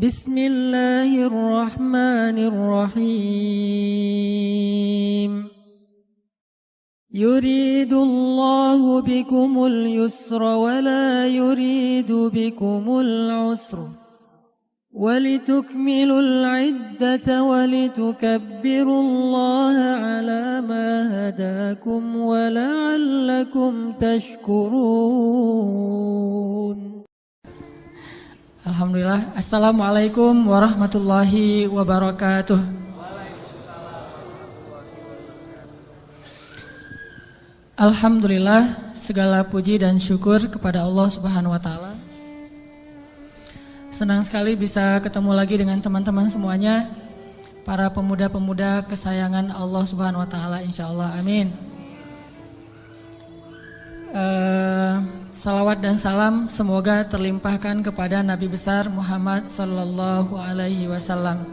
Bismillahirrahmanirrahim. Yuridullahu bikumul yusra wa la yuridu bikumul usra walitukmilul iddata walitukabbirullaha ala ma hadakum wa la'allakum tashkurun. Alhamdulillah. Assalamualaikum warahmatullahi wabarakatuh. Alhamdulillah, segala puji dan syukur kepada Allah Subhanahu wa taala. Senang sekali bisa ketemu lagi dengan teman-teman semuanya, para pemuda-pemuda kesayangan Allah Subhanahu wa taala insyaallah. Amin. Salawat dan salam semoga terlimpahkan kepada Nabi besar Muhammad sallallahu alaihi wasallam.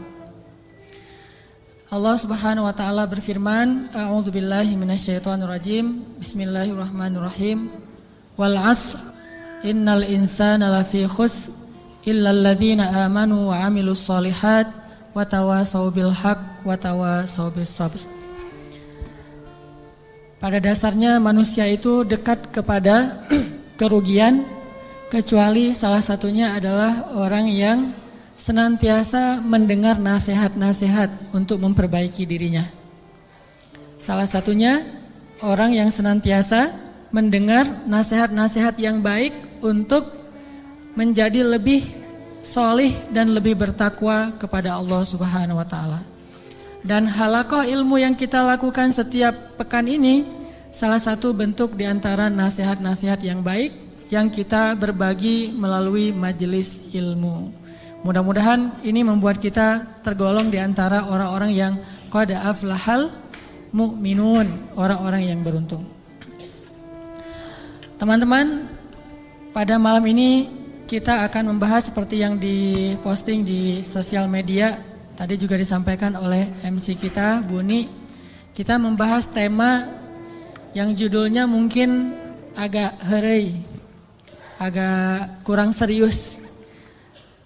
Allah Subhanahu wa taala berfirman, A'udzubillahi minasyaitonirrajim. Bismillahirrahmanirrahim. Wal 'asr innal insana lafi khusr illal ladzina amanu wa 'amilus shalihat wa tawassaw bil haqq wa tawassaw bis sabr. Pada dasarnya manusia itu dekat kepada kerugian kecuali salah satunya adalah orang yang senantiasa mendengar nasihat-nasihat untuk memperbaiki dirinya. Salah satunya orang yang senantiasa mendengar nasihat-nasihat yang baik untuk menjadi lebih solih dan lebih bertakwa kepada Allah Subhanahu wa taala. Dan halaqah ilmu yang kita lakukan setiap pekan ini salah satu bentuk di antara nasihat-nasihat yang baik yang kita berbagi melalui majelis ilmu. Mudah-mudahan ini membuat kita tergolong di antara orang-orang yang qad aflahal mu'minun, orang-orang yang beruntung. Teman-teman, pada malam ini kita akan membahas seperti yang diposting di sosial media. Tadi juga disampaikan oleh MC kita, Buni. Kita membahas tema yang judulnya mungkin agak herei, agak kurang serius.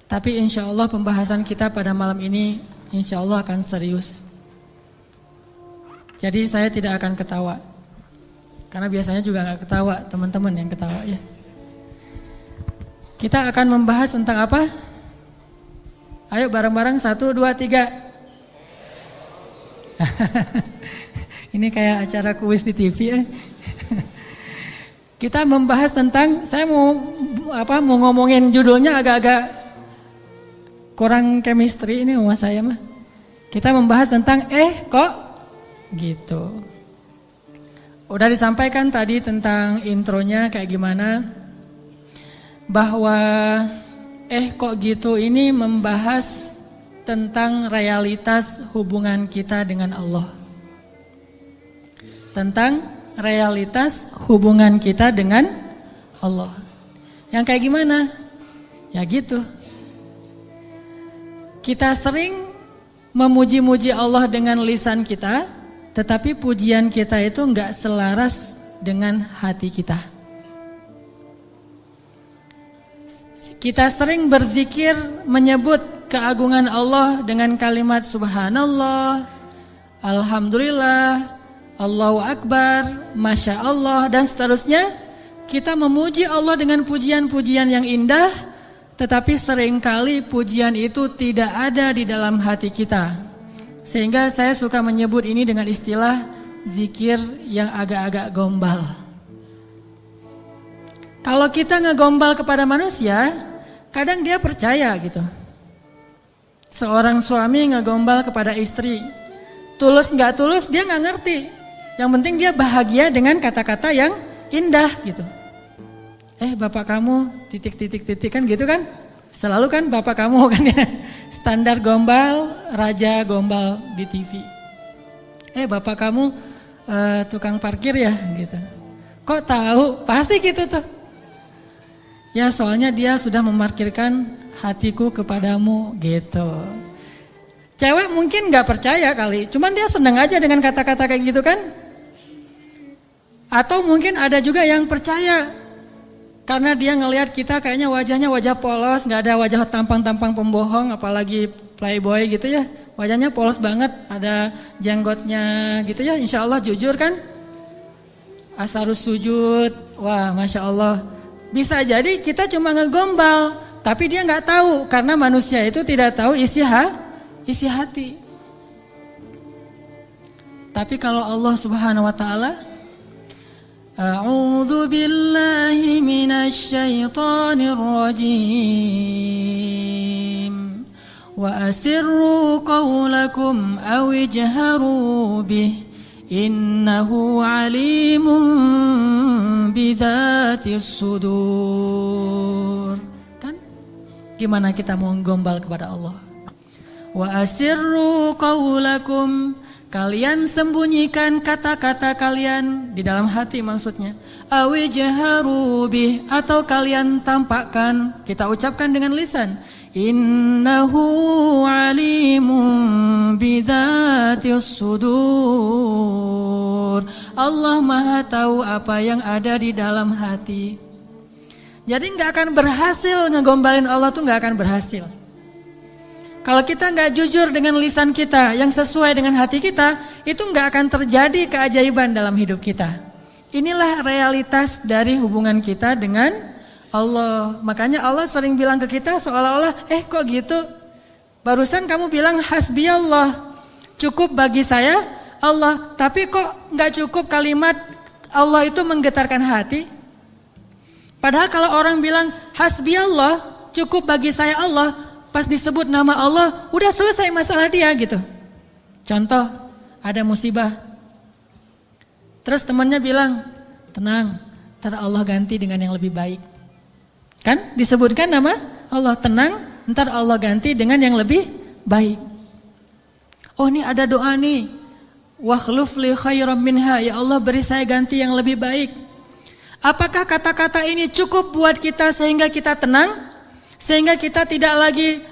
Tapi insya Allah pembahasan kita pada malam ini insya Allah akan serius. Jadi saya tidak akan ketawa. Karena biasanya juga gak ketawa, teman-teman yang ketawa ya. Kita akan membahas tentang apa? Ayo bareng-bareng 1, 2, 3. Ini kayak acara kuis di TV ya. Kita membahas tentang, saya mau ngomongin judulnya agak-agak kurang chemistry ini sama saya mah. Kita membahas tentang kok gitu. Udah disampaikan tadi tentang intronya kayak gimana. Bahwa kok gitu ini membahas tentang realitas hubungan kita dengan Allah. Tentang realitas hubungan kita dengan Allah. Yang kayak gimana? Ya gitu. Kita sering memuji-muji Allah dengan lisan kita, tetapi pujian kita itu enggak selaras dengan hati kita. Kita sering berzikir menyebut keagungan Allah dengan kalimat subhanallah, alhamdulillah, Allahu akbar, masya Allah dan seterusnya. Kita memuji Allah dengan pujian-pujian yang indah, tetapi seringkali pujian itu tidak ada di dalam hati kita. Sehingga saya suka menyebut ini dengan istilah zikir yang agak-agak gombal. Kalau kita ngegombal kepada manusia, kadang dia percaya gitu. Seorang suami ngegombal kepada istri, tulus nggak tulus dia nggak ngerti. Yang penting dia bahagia dengan kata-kata yang indah gitu. Bapak kamu titik kan gitu kan? Selalu kan bapak kamu kan ya. Standar gombal, raja gombal di TV. Bapak kamu tukang parkir ya gitu. Kok tahu? Pasti gitu tuh. Ya soalnya dia sudah memarkirkan hatiku kepadamu gitu. Cewek mungkin gak percaya kali, cuman dia seneng aja dengan kata-kata kayak gitu kan. Atau mungkin ada juga yang percaya Karena dia ngelihat kita kayaknya wajahnya wajah polos, nggak ada wajah tampang-tampang pembohong, apalagi playboy gitu ya. Wajahnya polos banget, ada jenggotnya gitu ya. Insya Allah jujur kan? Asarus sujud, wah Masya Allah. Bisa jadi kita cuma ngegombal, tapi dia nggak tahu karena manusia itu tidak tahu isi hati. Tapi kalau Allah Subhanahu Wa Taala, A'udzu billahi minasy syaithanir rajim. Wa asirru qawlakum aw ijharu bih innahu alimun bidzatis sudur. Kan? Gimana kita mau gombal kepada Allah? Wa asirru qawlakum, kalian sembunyikan kata-kata kalian di dalam hati maksudnya. Awi jaharu bih, atau kalian tampakkan, kita ucapkan dengan lisan. Innahu alimun bidzatis sudur. Allah Maha tahu apa yang ada di dalam hati. Jadi nggak akan berhasil ngegombalin Allah tuh nggak akan berhasil. Kalau kita nggak jujur dengan lisan kita yang sesuai dengan hati kita, itu nggak akan terjadi keajaiban dalam hidup kita. Inilah realitas dari hubungan kita dengan Allah. Makanya Allah sering bilang ke kita seolah-olah, kok gitu? Barusan kamu bilang hasbi Allah, cukup bagi saya Allah. Tapi kok nggak cukup kalimat Allah itu menggetarkan hati? Padahal kalau orang bilang hasbi Allah, cukup bagi saya Allah, pas disebut nama Allah, udah selesai masalah dia gitu. Contoh, ada musibah. Terus temannya bilang, tenang, ntar Allah ganti dengan yang lebih baik. Kan disebutkan nama Allah, tenang, ntar Allah ganti dengan yang lebih baik. Oh ini ada doa nih, wakhluf li khairam minha, ya Allah beri saya ganti yang lebih baik. Apakah kata-kata ini cukup buat kita sehingga kita tenang? Sehingga kita tidak lagi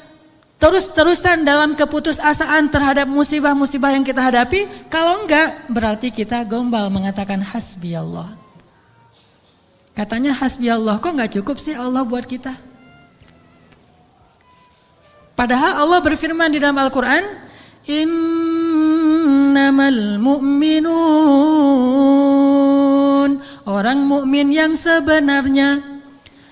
terus-terusan dalam keputusasaan terhadap musibah-musibah yang kita hadapi. Kalau enggak, berarti kita gombal mengatakan hasbi Allah. Katanya hasbi Allah, kok enggak cukup sih Allah buat kita? Padahal Allah berfirman di dalam Al-Quran, innamal mu'minun, orang mukmin yang sebenarnya.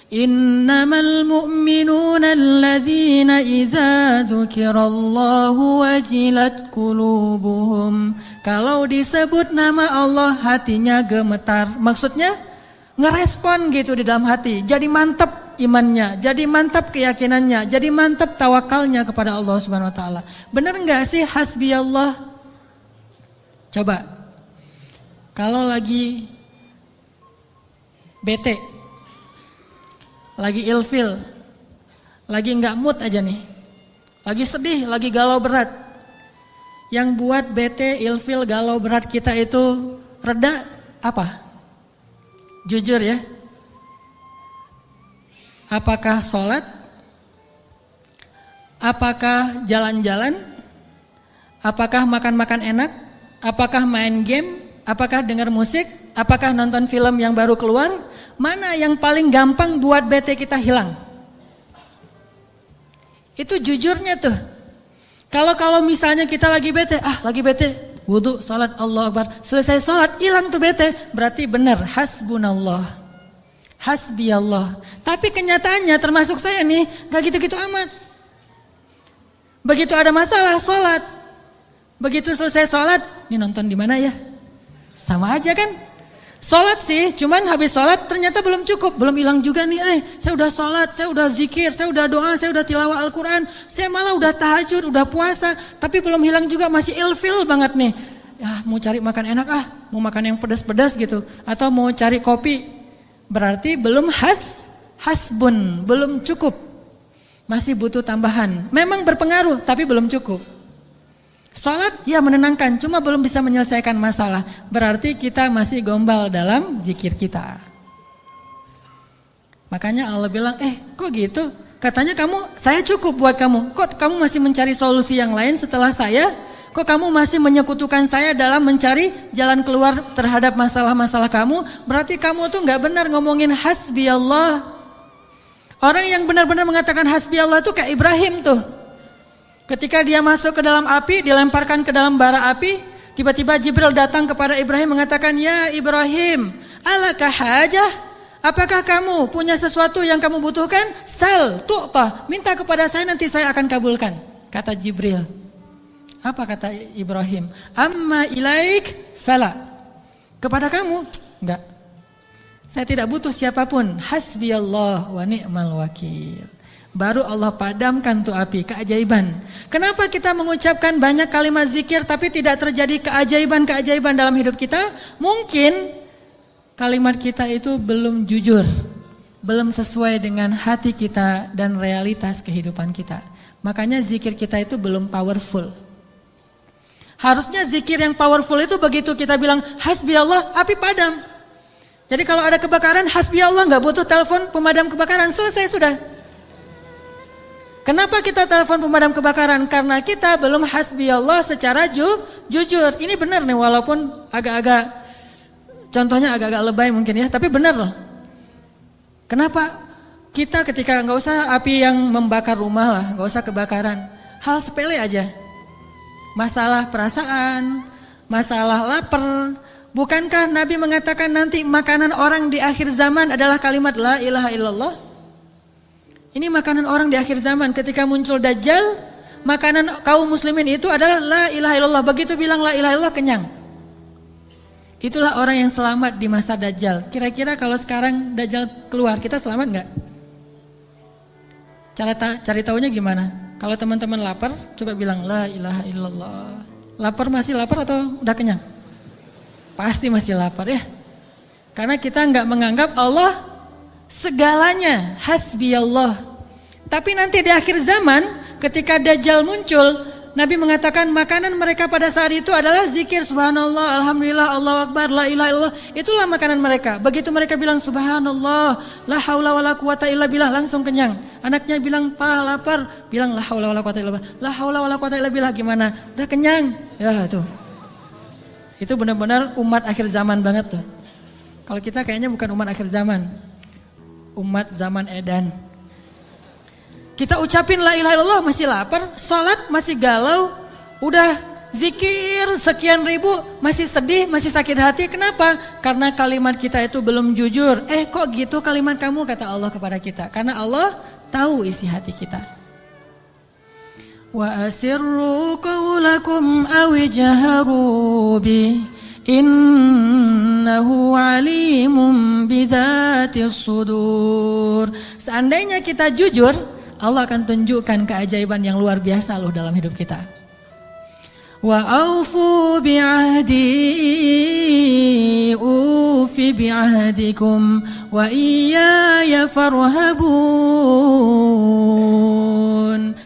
Innamal mu'minuna alladzina idza dzukirallahu wajilat qulubuhum. Kalau disebut nama Allah hatinya gemetar. Maksudnya ngerespon gitu di dalam hati. Jadi mantap imannya, jadi mantap keyakinannya, jadi mantap tawakalnya kepada Allah Subhanahu wa taala. Benar enggak sih hasbi Allah? Coba. Kalau lagi bete, lagi ilfil, lagi nggak mood aja nih, lagi sedih, lagi galau berat. Yang buat bete, ilfil, galau berat kita itu reda apa? Jujur ya. Apakah sholat? Apakah jalan-jalan? Apakah makan-makan enak? Apakah main game? Apakah dengar musik? Apakah nonton film yang baru keluar? Mana yang paling gampang buat bete kita hilang? Itu jujurnya tuh. Kalau misalnya kita lagi bete, wudu, salat, Allahu Akbar, selesai salat, hilang tuh bete, berarti benar, hasbunallah, hasbi Allah. Tapi kenyataannya termasuk saya nih, gak gitu-gitu amat. Begitu ada masalah, salat, begitu selesai salat, ini nonton di mana ya? Sama aja kan? Sholat sih, cuman habis sholat ternyata belum cukup, belum hilang juga nih. Saya udah sholat, saya udah zikir, saya udah doa, saya udah tilawah Al-Quran, saya malah udah tahajud, udah puasa, tapi belum hilang juga, masih ilfil banget nih. Ya mau cari makan enak mau makan yang pedas-pedas gitu, atau mau cari kopi, berarti belum hasbun, belum cukup, masih butuh tambahan. Memang berpengaruh, tapi belum cukup. Sholat ya menenangkan, cuma belum bisa menyelesaikan masalah. Berarti kita masih gombal dalam zikir kita. Makanya Allah bilang, kok gitu? Katanya saya cukup buat kamu. Kok kamu masih mencari solusi yang lain setelah saya Kok kamu masih menyekutukan saya dalam mencari jalan keluar terhadap masalah-masalah kamu? Berarti kamu tuh gak benar ngomongin hasbi Allah. Orang yang benar-benar mengatakan hasbi Allah itu kayak Ibrahim tuh. Ketika dia masuk ke dalam api, dilemparkan ke dalam bara api, tiba-tiba Jibril datang kepada Ibrahim mengatakan, "Ya Ibrahim, alaka hajah? Apakah kamu punya sesuatu yang kamu butuhkan? Sal, tu'tah, minta kepada saya nanti saya akan kabulkan," kata Jibril. Apa kata Ibrahim? Amma ilaik fala. Kepada kamu? Enggak. Saya tidak butuh siapapun. Hasbiyallah wa ni'mal wakil. Baru Allah padamkan tuh api, keajaiban. Kenapa kita mengucapkan banyak kalimat zikir tapi tidak terjadi keajaiban-keajaiban dalam hidup kita? Mungkin kalimat kita itu belum jujur, belum sesuai dengan hati kita dan realitas kehidupan kita. Makanya zikir kita itu belum powerful. Harusnya zikir yang powerful itu begitu kita bilang hasbi Allah, api padam. Jadi kalau ada kebakaran, hasbi Allah, gak butuh telepon pemadam kebakaran, selesai sudah. Kenapa kita telepon pemadam kebakaran? Karena kita belum hasbi Allah secara jujur. Ini benar nih, walaupun agak-agak, contohnya agak-agak lebay mungkin ya, tapi benar loh. Kenapa kita ketika gak usah api yang membakar rumah lah, gak usah kebakaran, hal sepele aja. Masalah perasaan, masalah lapar. Bukankah Nabi mengatakan nanti makanan orang di akhir zaman adalah kalimat la ilaha illallah? Ini makanan orang di akhir zaman. Ketika muncul Dajjal, makanan kaum muslimin itu adalah la ilaha illallah. Begitu bilang la ilaha illallah, kenyang. Itulah orang yang selamat di masa Dajjal. Kira-kira kalau sekarang Dajjal keluar, kita selamat gak? Cari tahunya gimana? Kalau teman-teman lapar, coba bilang la ilaha illallah. Lapar masih lapar atau udah kenyang? Pasti masih lapar ya. Karena kita nggak menganggap Allah segalanya, hasbi Allah. Tapi nanti di akhir zaman, ketika Dajjal muncul, Nabi mengatakan makanan mereka pada saat itu adalah zikir subhanallah, alhamdulillah, Allahu akbar, la ilaha illallah. Itulah makanan mereka. Begitu mereka bilang subhanallah, la haula wala quwata illa billah, langsung kenyang. Anaknya bilang, "Pa, lapar." Bilang la haula wala quwata illa billah. La haula wala quwata illa billah, gimana? Udah kenyang. Ya tuh. Itu benar-benar umat akhir zaman banget tuh. Kalau kita kayaknya bukan umat akhir zaman. Umat zaman edan. Kita ucapin la ilaha illallah masih lapar, sholat masih galau, udah zikir sekian ribu masih sedih, masih sakit hati. Kenapa? Karena kalimat kita itu belum jujur. Kok gitu kalimat kamu, kata Allah kepada kita. Karena Allah tahu isi hati kita. Wa asirru qawlakum awijharu bi innahu alimun bidzatis sudur. Seandainya kita jujur, Allah akan tunjukkan keajaiban yang luar biasa loh dalam hidup kita. Wa aufu bi'ahdi ufi bi'ahdikum wa iyaya farhabun.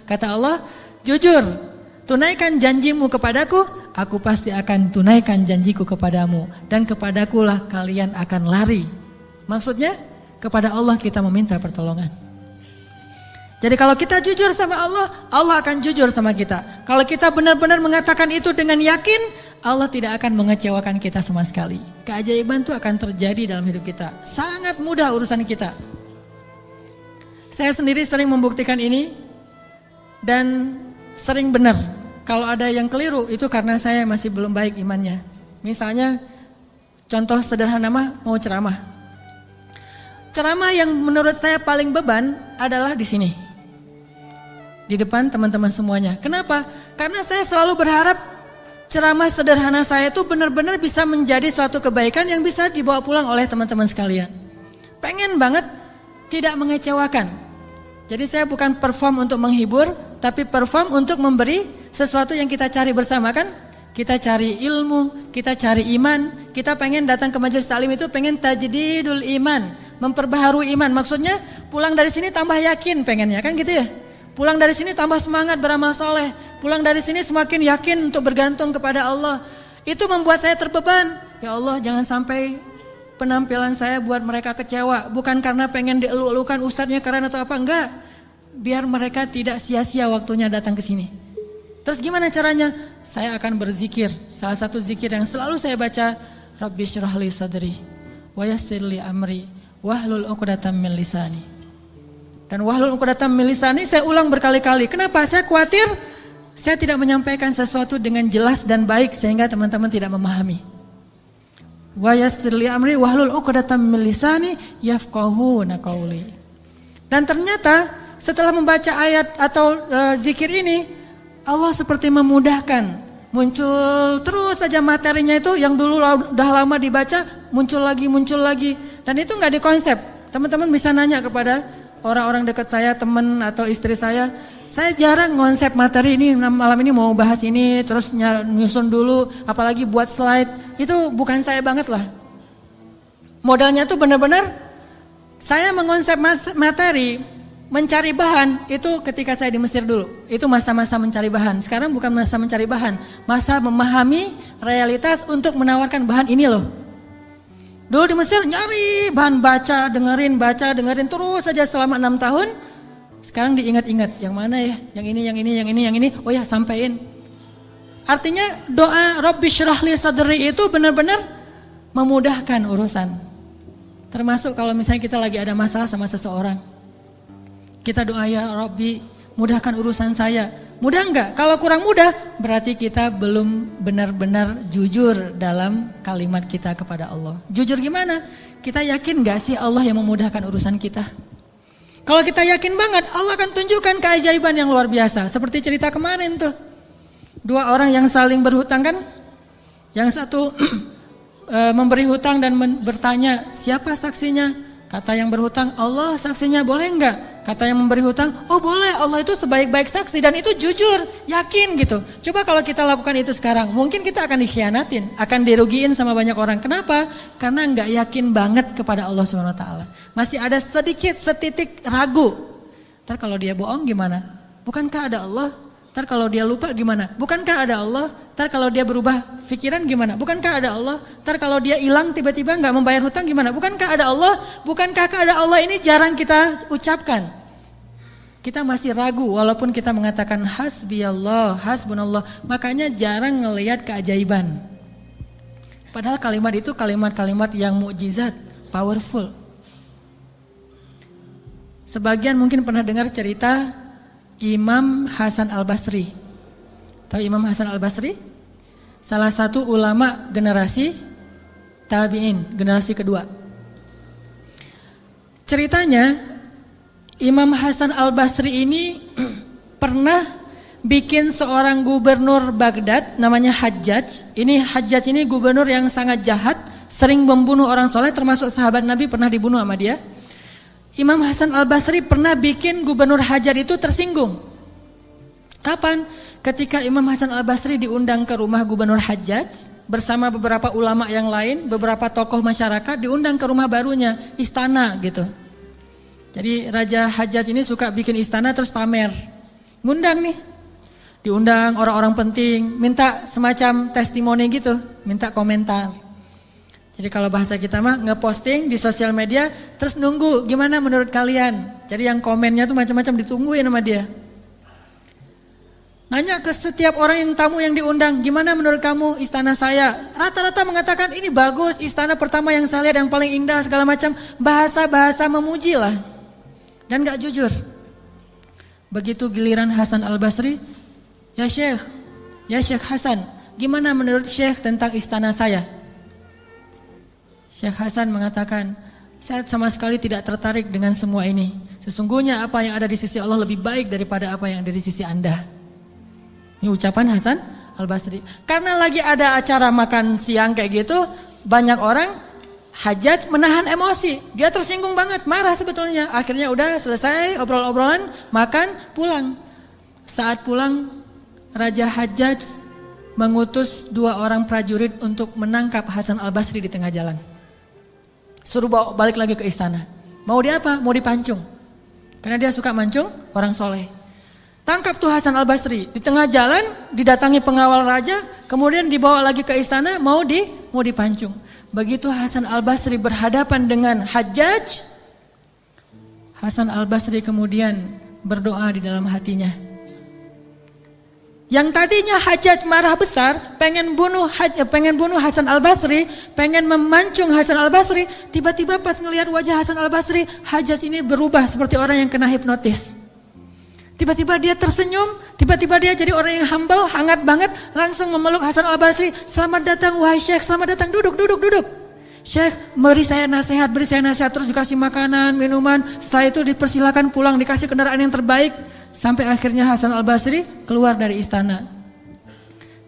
Kata Allah, jujur, tunaikan janjimu kepadaku, aku pasti akan tunaikan janjiku kepadamu, dan kepadakulah kalian akan lari. Maksudnya, kepada Allah kita meminta pertolongan. Jadi kalau kita jujur sama Allah, Allah akan jujur sama kita. Kalau kita benar-benar mengatakan itu dengan yakin, Allah tidak akan mengecewakan kita sama sekali. Keajaiban itu akan terjadi dalam hidup kita. Sangat mudah urusan kita. Saya sendiri sering membuktikan ini dan sering benar. Kalau ada yang keliru itu karena saya masih belum baik imannya. Misalnya contoh sederhana mau ceramah. Ceramah yang menurut saya paling beban adalah di sini. Di depan teman-teman semuanya. Kenapa? Karena saya selalu berharap ceramah sederhana saya itu benar-benar bisa menjadi suatu kebaikan yang bisa dibawa pulang oleh teman-teman sekalian. Pengen banget tidak mengecewakan. Jadi saya bukan perform untuk menghibur, tapi perform untuk memberi sesuatu yang kita cari bersama kan. Kita cari ilmu, kita cari iman, kita pengen datang ke majelis taklim itu pengen tajdidul iman, memperbaharui iman. Maksudnya pulang dari sini tambah yakin pengennya kan gitu ya. Pulang dari sini tambah semangat beramal soleh. Pulang dari sini semakin yakin untuk bergantung kepada Allah. Itu membuat saya terbeban. Ya Allah, jangan sampai penampilan saya buat mereka kecewa. Bukan karena pengen dielu-elukan ustadznya keren atau apa, enggak. Biar mereka tidak sia-sia waktunya datang ke sini. Terus gimana caranya? Saya akan berzikir. Salah satu zikir yang selalu saya baca, Rabbi syrah li sadri wa yassir li amri wahlul 'uqdatam min lisani. Dan wahlul 'uqdatam min lisani saya ulang berkali-kali. Kenapa? Saya khawatir saya tidak menyampaikan sesuatu dengan jelas dan baik sehingga teman-teman tidak memahami. Wa yassir li amri wahlul 'uqdatam min lisani yafqahuna qauli. Dan ternyata setelah membaca ayat atau zikir ini, Allah seperti memudahkan, muncul terus saja materinya itu yang dulu udah lama dibaca, muncul lagi, dan itu nggak dikonsep. Teman-teman bisa nanya kepada orang-orang dekat saya, teman atau istri saya jarang ngonsep materi ini, malam ini mau bahas ini, terus nyusun dulu, apalagi buat slide, itu bukan saya banget lah. Modalnya tuh benar-benar saya mengonsep materi, mencari bahan itu ketika saya di Mesir dulu. Itu masa-masa mencari bahan. Sekarang bukan masa mencari bahan, masa memahami realitas untuk menawarkan bahan ini loh. Dulu di Mesir nyari bahan, baca, dengerin terus saja selama 6 tahun. Sekarang diingat-ingat, yang mana ya? Yang ini. Oh ya, sampein. Artinya doa Rabbi syrah li sadri itu benar-benar memudahkan urusan. Termasuk kalau misalnya kita lagi ada masalah sama seseorang. Kita doa, ya Rabbi mudahkan urusan saya. Mudah enggak? Kalau kurang mudah berarti kita belum benar-benar jujur dalam kalimat kita kepada Allah. Jujur gimana? Kita yakin enggak sih Allah yang memudahkan urusan kita? Kalau kita yakin banget, Allah akan tunjukkan keajaiban yang luar biasa. Seperti cerita kemarin tuh. 2 orang yang saling berhutang kan? Yang satu memberi hutang dan bertanya, siapa saksinya? Kata yang berhutang, Allah saksinya, boleh enggak? Kata yang memberi hutang, oh boleh, Allah itu sebaik-baik saksi, dan itu jujur, yakin gitu. Coba kalau kita lakukan itu sekarang, mungkin kita akan dikhianatin, akan dirugiin sama banyak orang. Kenapa? Karena enggak yakin banget kepada Allah SWT. Masih ada sedikit setitik ragu. Ntar kalau dia bohong gimana? Bukankah ada Allah? Ntar kalau dia lupa gimana? Bukankah ada Allah? Ntar kalau dia berubah pikiran gimana? Bukankah ada Allah? Ntar kalau dia hilang tiba-tiba nggak membayar hutang gimana? Bukankah ada Allah? Bukankah ada Allah ini jarang kita ucapkan. Kita masih ragu walaupun kita mengatakan hasbiyallah, hasbunallah. Makanya jarang ngelihat keajaiban. Padahal kalimat itu kalimat-kalimat yang mukjizat, powerful. Sebagian mungkin pernah dengar cerita Imam Hasan Al-Basri. Tahu Imam Hasan Al-Basri? Salah satu ulama generasi tabi'in, generasi kedua. Ceritanya Imam Hasan Al-Basri ini pernah bikin seorang gubernur Baghdad namanya Hajjaj. Hajjaj ini gubernur yang sangat jahat, sering membunuh orang soleh, termasuk sahabat Nabi pernah dibunuh sama dia. Imam Hasan Al-Basri pernah bikin gubernur Hajar itu tersinggung. Kapan? Ketika Imam Hasan Al-Basri diundang ke rumah gubernur Hajjaj bersama beberapa ulama yang lain, beberapa tokoh masyarakat diundang ke rumah barunya, istana gitu. Jadi Raja Hajjaj ini suka bikin istana terus pamer. Ngundang nih. Diundang orang-orang penting, minta semacam testimoni gitu, minta komentar. Jadi kalau bahasa kita mah ngeposting di sosial media terus nunggu gimana menurut kalian. Jadi yang komennya tuh macam-macam ditungguin sama dia. Nanya ke setiap orang yang tamu yang diundang, gimana menurut kamu istana saya? Rata-rata mengatakan ini bagus, istana pertama yang saya lihat yang paling indah segala macam. Bahasa-bahasa memuji lah. Dan gak jujur. Begitu giliran Hasan Al-Basri, ya Syekh Hasan, gimana menurut Syekh tentang istana saya? Syekh Hasan mengatakan, saya sama sekali tidak tertarik dengan semua ini. Sesungguhnya apa yang ada di sisi Allah lebih baik daripada apa yang ada di sisi Anda. Ini ucapan Hasan Al-Basri. Karena lagi ada acara makan siang kayak gitu, banyak orang, Hajjaj menahan emosi. Dia tersinggung banget, marah sebetulnya. Akhirnya udah selesai obrol-obrolan, makan, pulang. Saat pulang, Raja Hajjaj mengutus 2 orang prajurit untuk menangkap Hasan Al-Basri di tengah jalan. Suruh bawa balik lagi ke istana. Mau dia apa? Mau dipancung. Karena dia suka mancung orang soleh. Tangkap tuh Hasan Al-Basri. Di tengah jalan didatangi pengawal raja. Kemudian dibawa lagi ke istana mau dipancung. Begitu Hasan Al-Basri berhadapan dengan Hajjaj, Hasan Al-Basri kemudian berdoa di dalam hatinya. Yang tadinya Hajjaj marah besar, pengen bunuh Hasan Al-Basri, pengen memancung Hasan Al-Basri, tiba-tiba pas ngelihat wajah Hasan Al-Basri, Hajjaj ini berubah seperti orang yang kena hipnotis. Tiba-tiba dia tersenyum, tiba-tiba dia jadi orang yang humble, hangat banget, langsung memeluk Hasan Al-Basri. Selamat datang wahai Syekh, selamat datang, duduk. Syekh, beri saya nasihat, terus dikasih makanan, minuman. Setelah itu dipersilakan pulang, dikasih kendaraan yang terbaik. Sampai akhirnya Hasan Al-Basri keluar dari istana.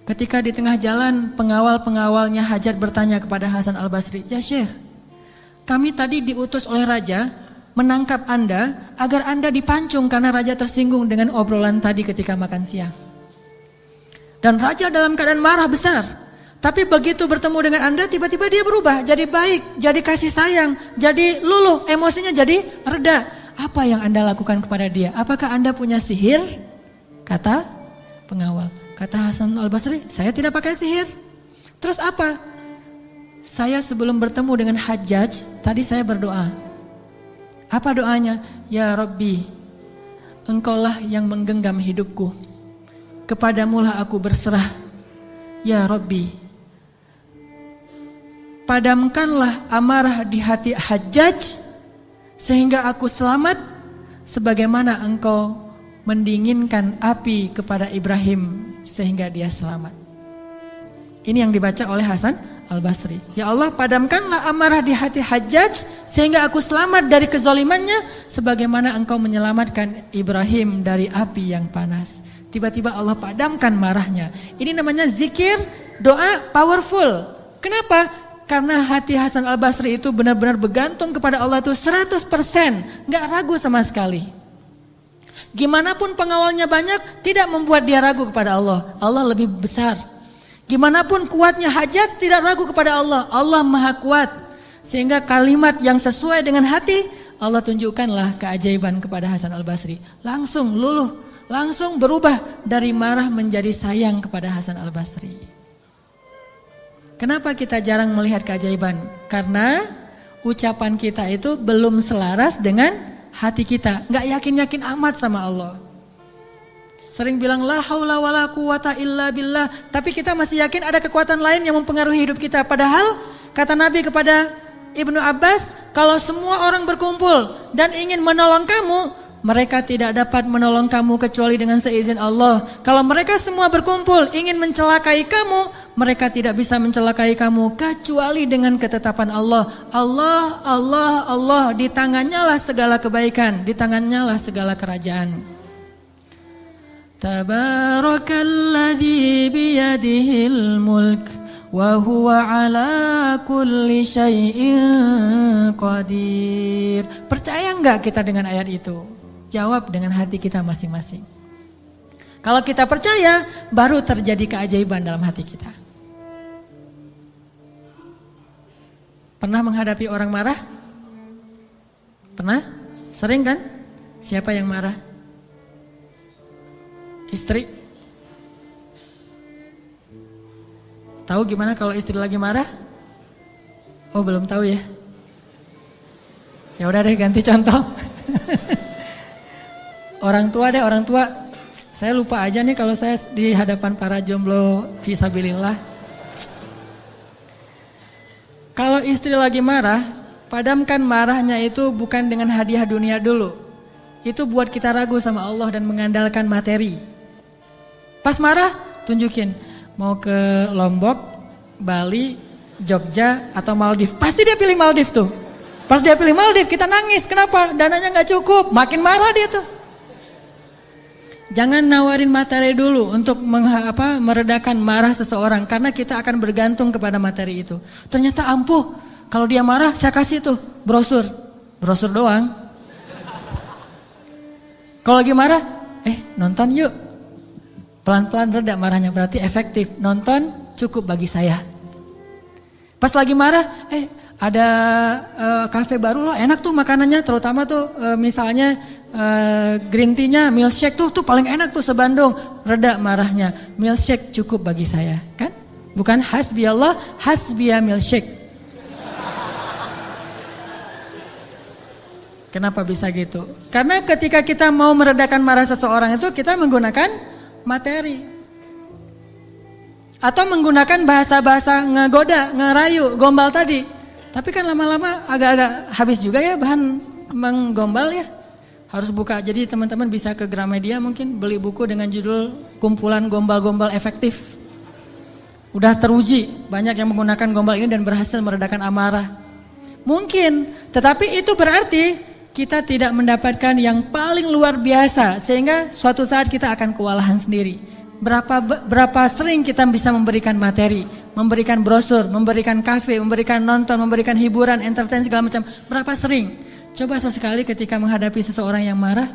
Ketika di tengah jalan, pengawal-pengawalnya Hajjaj bertanya kepada Hasan Al-Basri, "Ya Syekh, kami tadi diutus oleh raja menangkap Anda agar Anda dipancung karena raja tersinggung dengan obrolan tadi ketika makan siang. Dan raja dalam keadaan marah besar. Tapi begitu bertemu dengan Anda, tiba-tiba dia berubah, jadi baik, jadi kasih sayang, jadi luluh, emosinya jadi reda. Apa yang Anda lakukan kepada dia? Apakah Anda punya sihir?" Kata pengawal. Kata Hasan Al-Basri, "Saya tidak pakai sihir." "Terus apa?" "Saya sebelum bertemu dengan Hajjaj, tadi saya berdoa." "Apa doanya?" "Ya Rabbi, Engkaulah yang menggenggam hidupku. Kepadamulah aku berserah. Ya Rabbi, padamkanlah amarah di hati Hajjaj sehingga aku selamat sebagaimana Engkau mendinginkan api kepada Ibrahim sehingga dia selamat." Ini yang dibaca oleh Hasan Al-Basri. "Ya Allah, padamkanlah amarah di hati Hajjaj sehingga aku selamat dari kezalimannya sebagaimana Engkau menyelamatkan Ibrahim dari api yang panas." Tiba-tiba Allah padamkan marahnya. Ini namanya zikir, doa powerful. Kenapa? Karena hati Hasan Al-Basri itu benar-benar bergantung kepada Allah itu 100%, gak ragu sama sekali. Gimana pun pengawalnya banyak, tidak membuat dia ragu kepada Allah. Allah lebih besar. Gimana pun kuatnya Hajjaj, tidak ragu kepada Allah. Allah maha kuat. Sehingga kalimat yang sesuai dengan hati, Allah tunjukkanlah keajaiban kepada Hasan Al-Basri. Langsung luluh, langsung berubah dari marah menjadi sayang kepada Hasan Al-Basri. Kenapa kita jarang melihat keajaiban? Karena ucapan kita itu belum selaras dengan hati kita. Gak yakin-yakin amat sama Allah. Sering bilang la haula wala quwata illa billah, tapi kita masih yakin ada kekuatan lain yang mempengaruhi hidup kita. Padahal kata Nabi kepada Ibnu Abbas, kalau semua orang berkumpul dan ingin menolong kamu, mereka tidak dapat menolong kamu kecuali dengan seizin Allah. Kalau mereka semua berkumpul ingin mencelakai kamu, mereka tidak bisa mencelakai kamu kecuali dengan ketetapan Allah. Allah, Allah, Allah, di tangannya lah segala kebaikan, di tangannya lah segala kerajaan. Tabarakalladzi biyadihil mulk wa huwa ala kulli syai'in qadir. Percaya enggak kita dengan ayat itu? Jawab dengan hati kita masing-masing. Kalau kita percaya, baru terjadi keajaiban dalam hati kita. Pernah menghadapi orang marah? Pernah? Sering kan? Siapa yang marah? Istri? Tahu gimana kalau istri lagi marah? Oh, belum tahu ya? Ya udah deh, ganti contoh. Orang tua deh, orang tua. Saya lupa aja nih kalau saya di hadapan para jomblo fisabilillah. Kalau istri lagi marah, padamkan marahnya itu bukan dengan hadiah dunia dulu. Itu buat kita ragu sama Allah dan mengandalkan materi. Pas marah, tunjukin. Mau ke Lombok, Bali, Jogja, atau Maldives. Pasti dia pilih Maldives tuh. Pas dia pilih Maldives, kita nangis. Kenapa? Dananya gak cukup. Makin marah dia tuh. Jangan nawarin materi dulu untuk meredakan marah seseorang. Karena kita akan bergantung kepada materi itu. Ternyata ampuh. Kalau dia marah, saya kasih tuh brosur. Brosur doang. Kalau lagi marah, nonton yuk. Pelan-pelan reda marahnya, berarti efektif. Nonton cukup bagi saya. Pas lagi marah, ada kafe baru loh, enak tuh makanannya. Terutama tuh misalnya green tea-nya, milkshake tuh paling enak tuh se-Bandung. Reda marahnya, milkshake cukup bagi saya, kan? Bukan hasbi Allah, hasbiya milkshake. Kenapa bisa gitu? Karena ketika kita mau meredakan marah seseorang itu kita menggunakan materi. Atau menggunakan bahasa-bahasa ngegoda, ngerayu, gombal tadi. Tapi kan lama-lama agak-agak habis juga ya bahan menggombal ya. Harus buka, jadi teman-teman bisa ke Gramedia mungkin beli buku dengan judul Kumpulan Gombal-Gombal Efektif. Udah teruji, banyak yang menggunakan gombal ini dan berhasil meredakan amarah. Mungkin, tetapi itu berarti kita tidak mendapatkan yang paling luar biasa. Sehingga suatu saat kita akan kewalahan sendiri. Berapa sering kita bisa memberikan materi, memberikan brosur, memberikan kafe, memberikan nonton, memberikan hiburan, entertain segala macam. Berapa sering? Coba sesekali ketika menghadapi seseorang yang marah,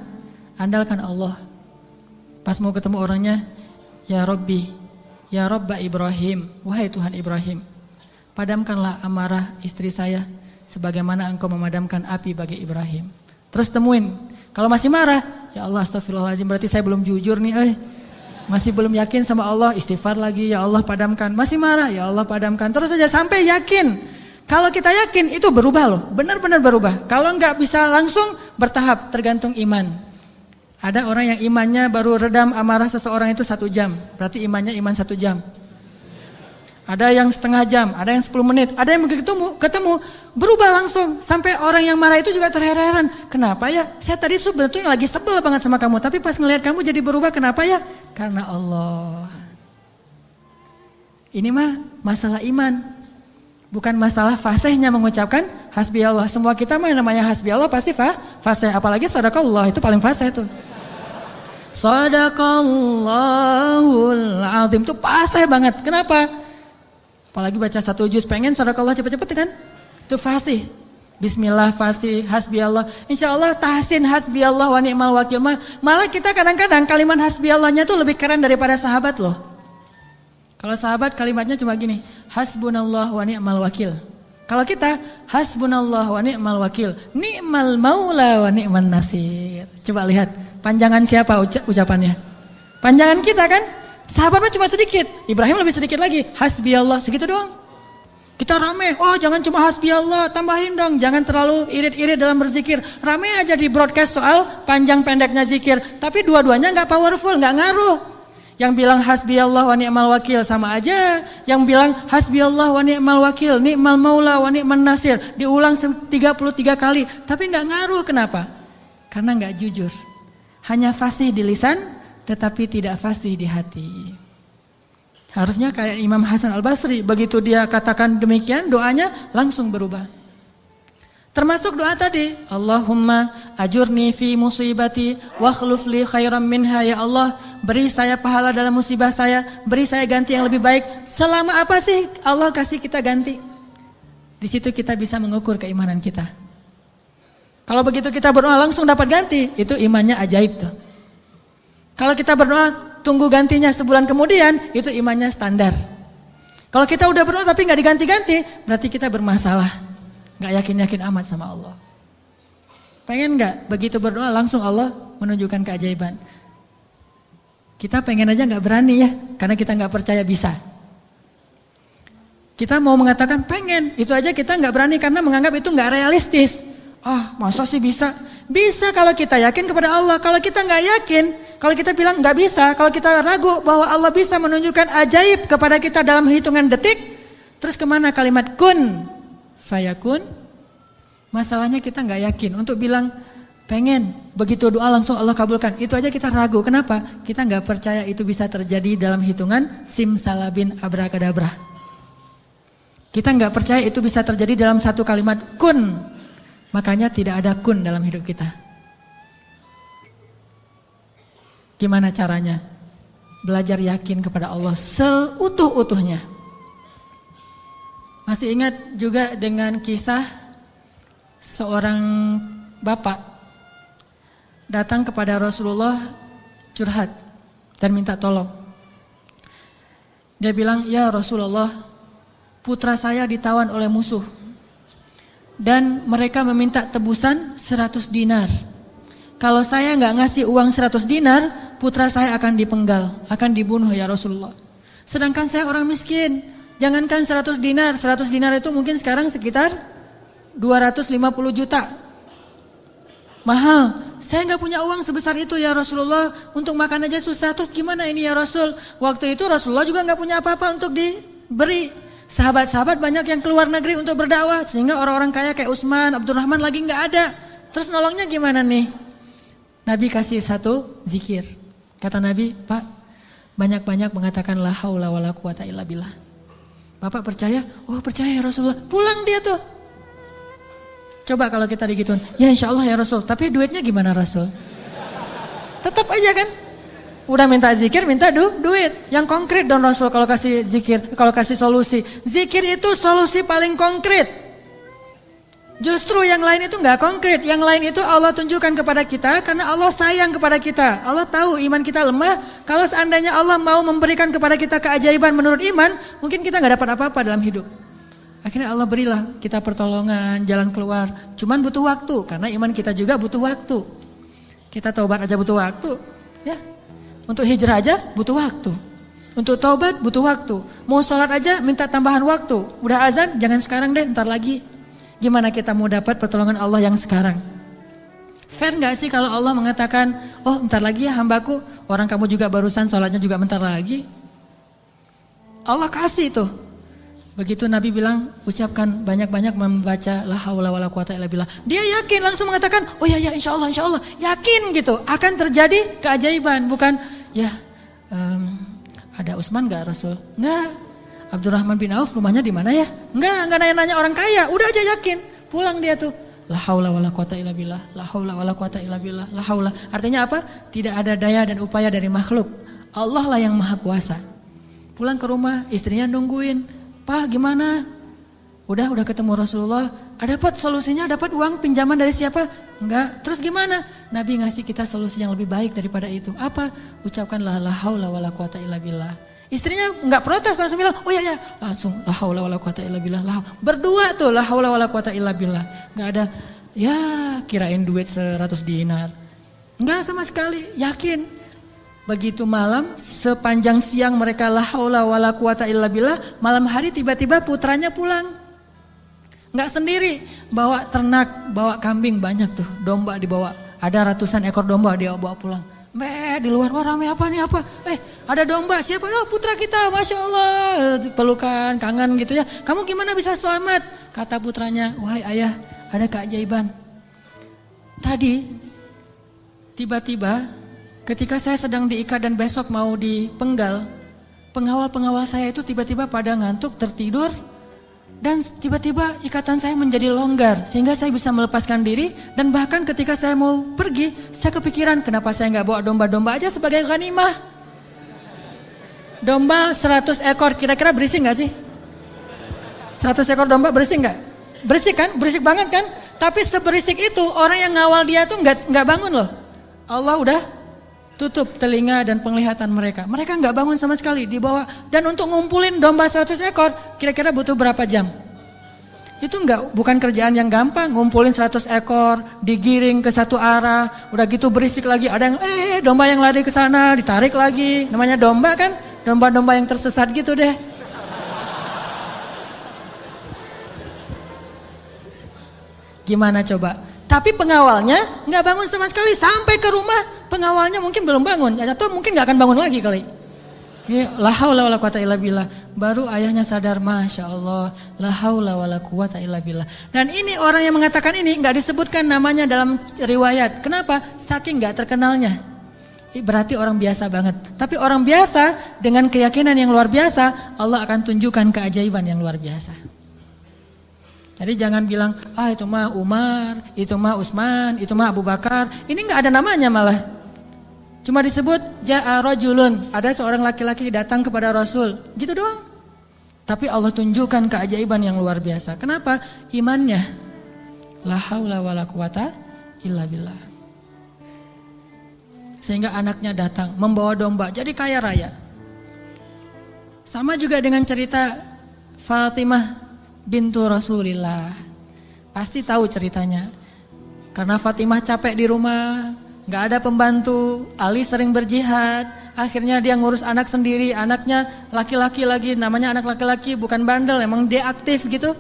andalkan Allah. Pas mau ketemu orangnya, ya Rabbi, ya Rabba Ibrahim, wahai Tuhan Ibrahim, padamkanlah amarah istri saya sebagaimana engkau memadamkan api bagi Ibrahim. Terus temuin, kalau masih marah, ya Allah astagfirullahaladzim, berarti saya belum jujur nih. Masih belum yakin sama Allah, istighfar lagi, ya Allah padamkan. Masih marah, ya Allah padamkan. Terus saja sampai yakin. Kalau kita yakin itu berubah loh, benar-benar berubah. Kalau enggak bisa langsung, bertahap, tergantung iman. Ada orang yang imannya baru redam amarah seseorang itu 1 jam, berarti imannya iman 1 jam. Ada yang setengah jam, ada yang 10 menit, ada yang begitu ketemu berubah langsung. Sampai orang yang marah itu juga terheran-heran. Kenapa ya? Saya tadi sebetulnya lagi sebel banget sama kamu, tapi pas ngelihat kamu jadi berubah, kenapa ya? Karena Allah. Ini mah masalah iman. Bukan masalah fasihnya mengucapkan hasbi Allah. Semua kita mah yang namanya hasbi Allah pasti fasih. Apalagi sadaqallah, itu paling fasih tuh. Sadaqallahul azim, itu fasih banget. Kenapa? Apalagi baca 1 juz, pengen sadaqallah cepet-cepet kan? Itu fasih. Bismillah fasih, hasbi Allah. Insya Allah tahsin hasbi Allah wa ni'mal wakil. Malah kita kadang-kadang kalimat hasbi Allahnya tuh lebih keren daripada sahabat loh. Kalau sahabat kalimatnya cuma gini, hasbunallah wa ni'mal wakil. Kalau kita, hasbunallah wa ni'mal wakil, ni'mal maula wa ni'man nasir. Coba lihat, panjangan siapa ucapannya? Panjangan kita kan? Sahabat mah cuma sedikit, Ibrahim lebih sedikit lagi, hasbi Allah, segitu doang. Kita rame, oh jangan cuma hasbi Allah, tambahin dong, jangan terlalu irit-irit dalam berzikir. Rame aja di broadcast soal panjang pendeknya zikir, tapi dua-duanya gak powerful, gak ngaruh. Yang bilang hasbi Allah wa ni'mal wakil sama aja, yang bilang hasbi Allah wa ni'mal wakil, ni'mal maula wa ni'man nasir, diulang 33 kali, tapi gak ngaruh. Kenapa? Karena gak jujur. Hanya fasih di lisan, tetapi tidak fasih di hati. Harusnya kayak Imam Hasan Al-Basri, begitu dia katakan demikian, doanya langsung berubah. Termasuk doa tadi, Allahumma ajurni fi musibati wa akhluf li khairan minha, ya Allah, beri saya pahala dalam musibah saya, beri saya ganti yang lebih baik. Selama apa sih Allah kasih kita ganti? Di situ kita bisa mengukur keimanan kita. Kalau begitu kita berdoa langsung dapat ganti, itu imannya ajaib tuh. Kalau kita berdoa tunggu gantinya sebulan kemudian, itu imannya standar. Kalau kita udah berdoa tapi gak diganti-ganti, berarti kita bermasalah. Gak yakin-yakin amat sama Allah. Pengen gak begitu berdoa langsung Allah menunjukkan keajaiban? Kita pengen aja gak berani ya, karena kita gak percaya bisa. Kita mau mengatakan pengen, itu aja kita gak berani karena menganggap itu gak realistis. Masa sih bisa? Bisa kalau kita yakin kepada Allah. Kalau kita gak yakin, kalau kita bilang gak bisa, kalau kita ragu bahwa Allah bisa menunjukkan ajaib kepada kita dalam hitungan detik, terus kemana kalimat kun fayakun? Masalahnya kita gak yakin untuk bilang pengen, begitu doa langsung Allah kabulkan. Itu aja kita ragu. Kenapa? Kita gak percaya itu bisa terjadi dalam hitungan simsalabin abrakadabra. Kita gak percaya itu bisa terjadi dalam satu kalimat kun. Makanya tidak ada kun dalam hidup kita. Gimana caranya? Belajar yakin kepada Allah seutuh-utuhnya. Masih ingat juga dengan kisah seorang bapak datang kepada Rasulullah curhat dan minta tolong. Dia bilang, ya Rasulullah, putra saya ditawan oleh musuh. Dan mereka meminta tebusan 100 dinar. Kalau saya nggak ngasih uang 100 dinar, putra saya akan dipenggal, akan dibunuh ya Rasulullah. Sedangkan saya orang miskin. Jangankan 100 dinar, 100 dinar itu mungkin sekarang sekitar 250 juta. mahal. Saya nggak punya uang sebesar itu ya Rasulullah, untuk makan aja susah. Terus gimana ini ya Rasul? Waktu itu Rasulullah juga nggak punya apa-apa untuk diberi. Sahabat-sahabat banyak yang keluar negeri untuk berdakwah, sehingga orang-orang kaya kayak Utsman, Abdurrahman lagi nggak ada. Terus nolongnya gimana nih? Nabi kasih satu zikir. Kata Nabi, Pak, banyak-banyak mengatakan la haula wala quwata illa billah. Bapak percaya? Oh percaya ya Rasulullah. Pulang dia tuh. Coba kalau kita digituin, ya insya Allah ya Rasul, tapi duitnya gimana Rasul? Tetap aja kan? Udah minta zikir, minta duit. Yang konkret dong Rasul kalau kasih zikir, kalau kasih solusi. Zikir itu solusi paling konkret. Justru yang lain itu nggak konkret. Yang lain itu Allah tunjukkan kepada kita karena Allah sayang kepada kita. Allah tahu iman kita lemah. Kalau seandainya Allah mau memberikan kepada kita keajaiban menurut iman, mungkin kita nggak dapat apa-apa dalam hidup. Akhirnya Allah berilah kita pertolongan, jalan keluar. Cuman butuh waktu, karena iman kita juga butuh waktu. Kita taubat aja butuh waktu, ya. Untuk hijrah aja butuh waktu. Untuk taubat butuh waktu. Mau sholat aja minta tambahan waktu. Udah azan, jangan sekarang deh, ntar lagi. Gimana kita mau dapat pertolongan Allah yang sekarang? Fair gak sih kalau Allah mengatakan, oh ntar lagi ya hambaku, orang kamu juga barusan sholatnya juga bentar lagi. Allah kasih tuh. Begitu Nabi bilang, ucapkan banyak-banyak membaca la haula wala quwata illa billah. Dia yakin langsung mengatakan, oh ya insya Allah, yakin gitu akan terjadi keajaiban. Bukan, ya ada Utsman gak Rasul? Enggak. Abdurrahman bin Auf rumahnya di mana ya? Enggak nanya-nanya orang kaya, udah aja yakin. Pulang dia tuh, la haula wala quwata illa billah, la haula wala quwata illa billah, la haula. Artinya apa? Tidak ada daya dan upaya dari makhluk. Allah lah yang maha kuasa. Pulang ke rumah, istrinya nungguin. Pak gimana? Udah ketemu Rasulullah. Dapat solusinya, dapat uang pinjaman dari siapa? Enggak. Terus gimana? Nabi ngasih kita solusi yang lebih baik daripada itu. Apa? Ucapkanlah la haula wala quwata illa billah. Istrinya enggak protes, langsung bilang, oh ya, langsung la haula wala quwata illa billah. Berdua tuh la haula wala quwata illa billah. Enggak ada, ya kirain duit 100 dinar. Enggak sama sekali, yakin. Begitu malam, sepanjang siang mereka la haula wala quwata illa billah, malam hari tiba-tiba putranya pulang. Enggak sendiri, bawa ternak, bawa kambing banyak tuh, domba dibawa. Ada ratusan ekor domba dia bawa pulang. Di luar, wah rame apa nih apa? Ada domba, siapa? Oh putra kita, Masya Allah. Pelukan, kangen gitu ya. Kamu gimana bisa selamat? Kata putranya, wahai ayah, ada keajaiban. Tadi, tiba-tiba, ketika saya sedang diikat dan besok mau dipenggal, pengawal-pengawal saya itu tiba-tiba pada ngantuk, tertidur, dan tiba-tiba ikatan saya menjadi longgar, sehingga saya bisa melepaskan diri, dan bahkan ketika saya mau pergi, saya kepikiran kenapa saya nggak bawa domba-domba aja sebagai ghanimah. Domba 100 ekor, kira-kira berisik nggak sih? 100 ekor domba berisik nggak? Berisik kan? Berisik banget kan? Tapi seberisik itu orang yang ngawal dia tuh nggak bangun loh. Allah udah tutup telinga dan penglihatan mereka. Mereka nggak bangun sama sekali, dibawa. Dan untuk ngumpulin domba 100 ekor, kira-kira butuh berapa jam? Itu bukan kerjaan yang gampang. Ngumpulin 100 ekor, digiring ke satu arah, udah gitu berisik lagi. Ada yang domba yang lari ke sana, ditarik lagi. Namanya domba kan, domba-domba yang tersesat gitu deh. Gimana coba? Tapi pengawalnya nggak bangun sama sekali, sampai ke rumah pengawalnya mungkin belum bangun, atau mungkin nggak akan bangun lagi kali. La haula wala quwata illa billah. Baru ayahnya sadar, Masya Allah, la haula wala quwata illa billah. Dan ini orang yang mengatakan ini nggak disebutkan namanya dalam riwayat. Kenapa? Saking nggak terkenalnya. Berarti orang biasa banget. Tapi orang biasa dengan keyakinan yang luar biasa, Allah akan tunjukkan keajaiban yang luar biasa. Jadi jangan bilang, itu mah Umar, itu mah Utsman, itu mah Abu Bakar. Ini nggak ada namanya malah. Cuma disebut ja'a rajulun, ada seorang laki-laki datang kepada Rasul, gitu doang. Tapi Allah tunjukkan keajaiban yang luar biasa. Kenapa? Imannya. La haula wala quwata illa billah. Sehingga anaknya datang membawa domba, jadi kaya raya. Sama juga dengan cerita Fatimah bintu Rasulillah. Pasti tahu ceritanya. Karena Fatimah capek di rumah, gak ada pembantu, Ali sering berjihad, akhirnya dia ngurus anak sendiri, anaknya laki-laki lagi, namanya anak laki-laki, bukan bandel, emang dia aktif gitu.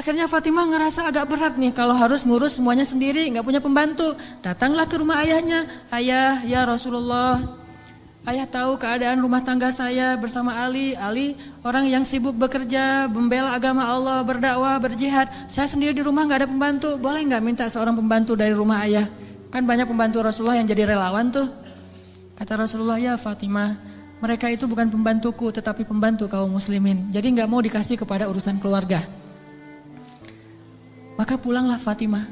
Akhirnya Fatimah ngerasa agak berat nih kalau harus ngurus semuanya sendiri, nggak punya pembantu. Datanglah ke rumah ayahnya. Ayah, ya Rasulullah, ayah tahu keadaan rumah tangga saya bersama Ali. Ali orang yang sibuk bekerja, membela agama Allah, berdakwah, berjihad. Saya sendiri di rumah nggak ada pembantu. Boleh nggak minta seorang pembantu dari rumah ayah? Kan banyak pembantu Rasulullah yang jadi relawan tuh. Kata Rasulullah, ya Fatimah, mereka itu bukan pembantuku tetapi pembantu kaum muslimin. Jadi nggak mau dikasih kepada urusan keluarga. Maka pulanglah Fatimah.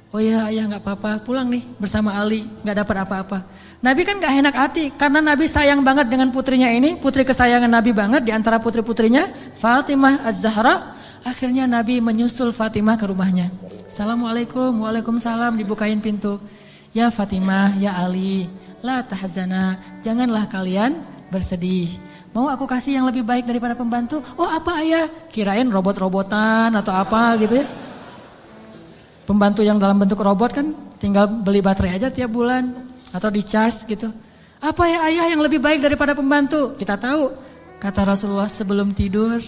Oh ya ayah gak apa-apa, pulang nih bersama Ali, gak dapat apa-apa. Nabi kan gak enak hati, karena Nabi sayang banget dengan putrinya ini, putri kesayangan Nabi banget di antara putri-putrinya, Fatimah Az-Zahra. Akhirnya Nabi menyusul Fatimah ke rumahnya. Assalamualaikum, waalaikumsalam, dibukain pintu. Ya Fatimah, ya Ali, la tahzana, janganlah kalian bersedih. Mau aku kasih yang lebih baik daripada pembantu? Oh apa ayah? Kirain robot-robotan atau apa gitu ya. Pembantu yang dalam bentuk robot kan tinggal beli baterai aja tiap bulan atau dicas gitu. Apa ya ayah yang lebih baik daripada pembantu? Kita tahu, kata Rasulullah sebelum tidur,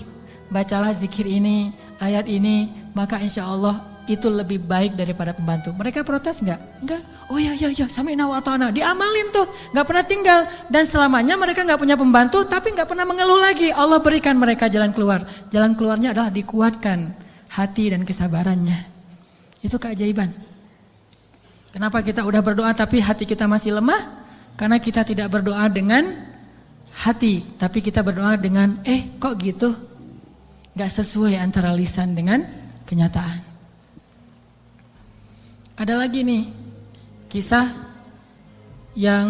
bacalah zikir ini, ayat ini, maka insya Allah itu lebih baik daripada pembantu. Mereka protes enggak? Enggak. Oh ya, sami'na wa ata'na. Diamalin tuh, enggak pernah tinggal. Dan selamanya mereka enggak punya pembantu, tapi enggak pernah mengeluh lagi. Allah berikan mereka jalan keluar. Jalan keluarnya adalah dikuatkan hati dan kesabarannya. Itu keajaiban. Kenapa kita udah berdoa tapi hati kita masih lemah? Karena kita tidak berdoa dengan hati, tapi kita berdoa dengan kok gitu? Gak sesuai antara lisan dengan kenyataan. Ada lagi nih kisah yang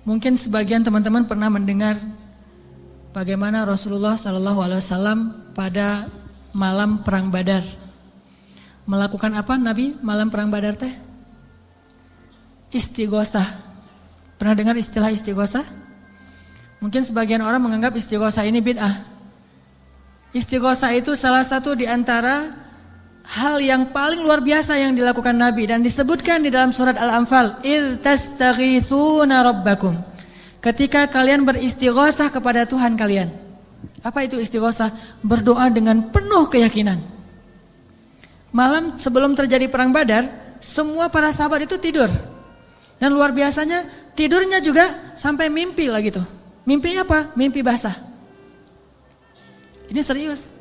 mungkin sebagian teman-teman pernah mendengar bagaimana Rasulullah SAW pada malam perang Badar. Melakukan apa Nabi malam perang Badar teh? Istighosah. Pernah dengar istilah istighosah? Mungkin sebagian orang menganggap istighosah ini bid'ah. Istighosah itu salah satu di antara hal yang paling luar biasa yang dilakukan Nabi dan disebutkan di dalam surat Al-Anfal, "Idz tastaghitsuna rabbakum." Ketika kalian beristighosah kepada Tuhan kalian. Apa itu istighosah? Berdoa dengan penuh keyakinan. Malam sebelum terjadi perang Badar, semua para sahabat itu tidur. Dan luar biasanya tidurnya juga sampai mimpi lah gitu. Mimpinya apa? Mimpi basah. Ini serius.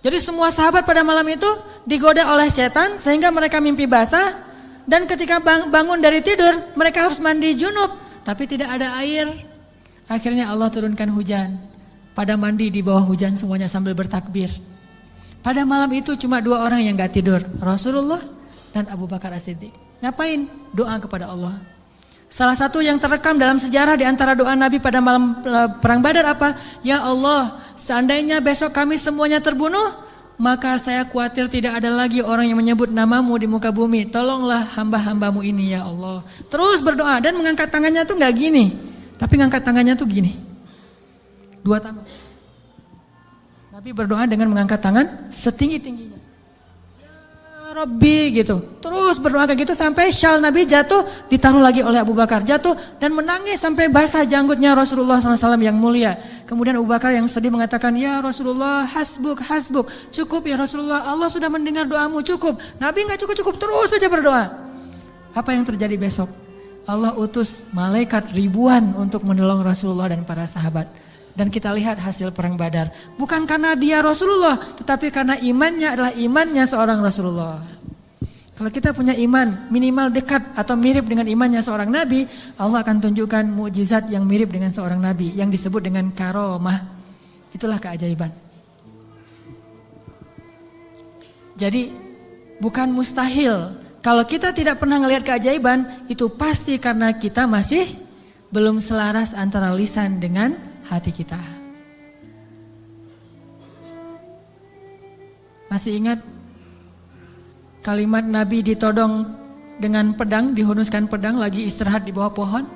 Jadi semua sahabat pada malam itu digoda oleh setan sehingga mereka mimpi basah. Dan ketika bangun dari tidur, mereka harus mandi junub. Tapi tidak ada air. Akhirnya Allah turunkan hujan. Pada mandi di bawah hujan semuanya sambil bertakbir. Pada malam itu cuma 2 orang yang gak tidur, Rasulullah dan Abu Bakar As-Siddiq. Ngapain? Doa kepada Allah. Salah satu yang terekam dalam sejarah di antara doa Nabi pada malam perang Badar apa? Ya Allah, seandainya besok kami semuanya terbunuh, maka saya khawatir tidak ada lagi orang yang menyebut namamu di muka bumi. Tolonglah hamba-hambamu ini ya Allah. Terus berdoa dan mengangkat tangannya tuh gak gini, tapi ngangkat tangannya tuh gini. 2 tangan. Nabi berdoa dengan mengangkat tangan setinggi-tingginya. Ya Rabbi gitu. Terus berdoa kayak gitu sampai syal Nabi jatuh, ditaruh lagi oleh Abu Bakar. Jatuh dan menangis sampai basah janggutnya Rasulullah SAW yang mulia. Kemudian Abu Bakar yang sedih mengatakan, ya Rasulullah hasbuk, hasbuk. Cukup ya Rasulullah, Allah sudah mendengar doamu, cukup. Nabi gak cukup-cukup, terus saja berdoa. Apa yang terjadi besok? Allah utus malaikat ribuan untuk menolong Rasulullah dan para sahabat. Dan kita lihat hasil perang Badar. Bukan karena dia Rasulullah, tetapi karena imannya adalah imannya seorang Rasulullah. Kalau kita punya iman minimal dekat atau mirip dengan imannya seorang Nabi, Allah akan tunjukkan mukjizat yang mirip dengan seorang Nabi yang disebut dengan karomah. Itulah keajaiban. Jadi bukan mustahil. Kalau kita tidak pernah melihat keajaiban, itu pasti karena kita masih belum selaras antara lisan dengan hati kita. Masih ingat kalimat Nabi ditodong dengan pedang, dihunuskan pedang, lagi istirahat di bawah pohon.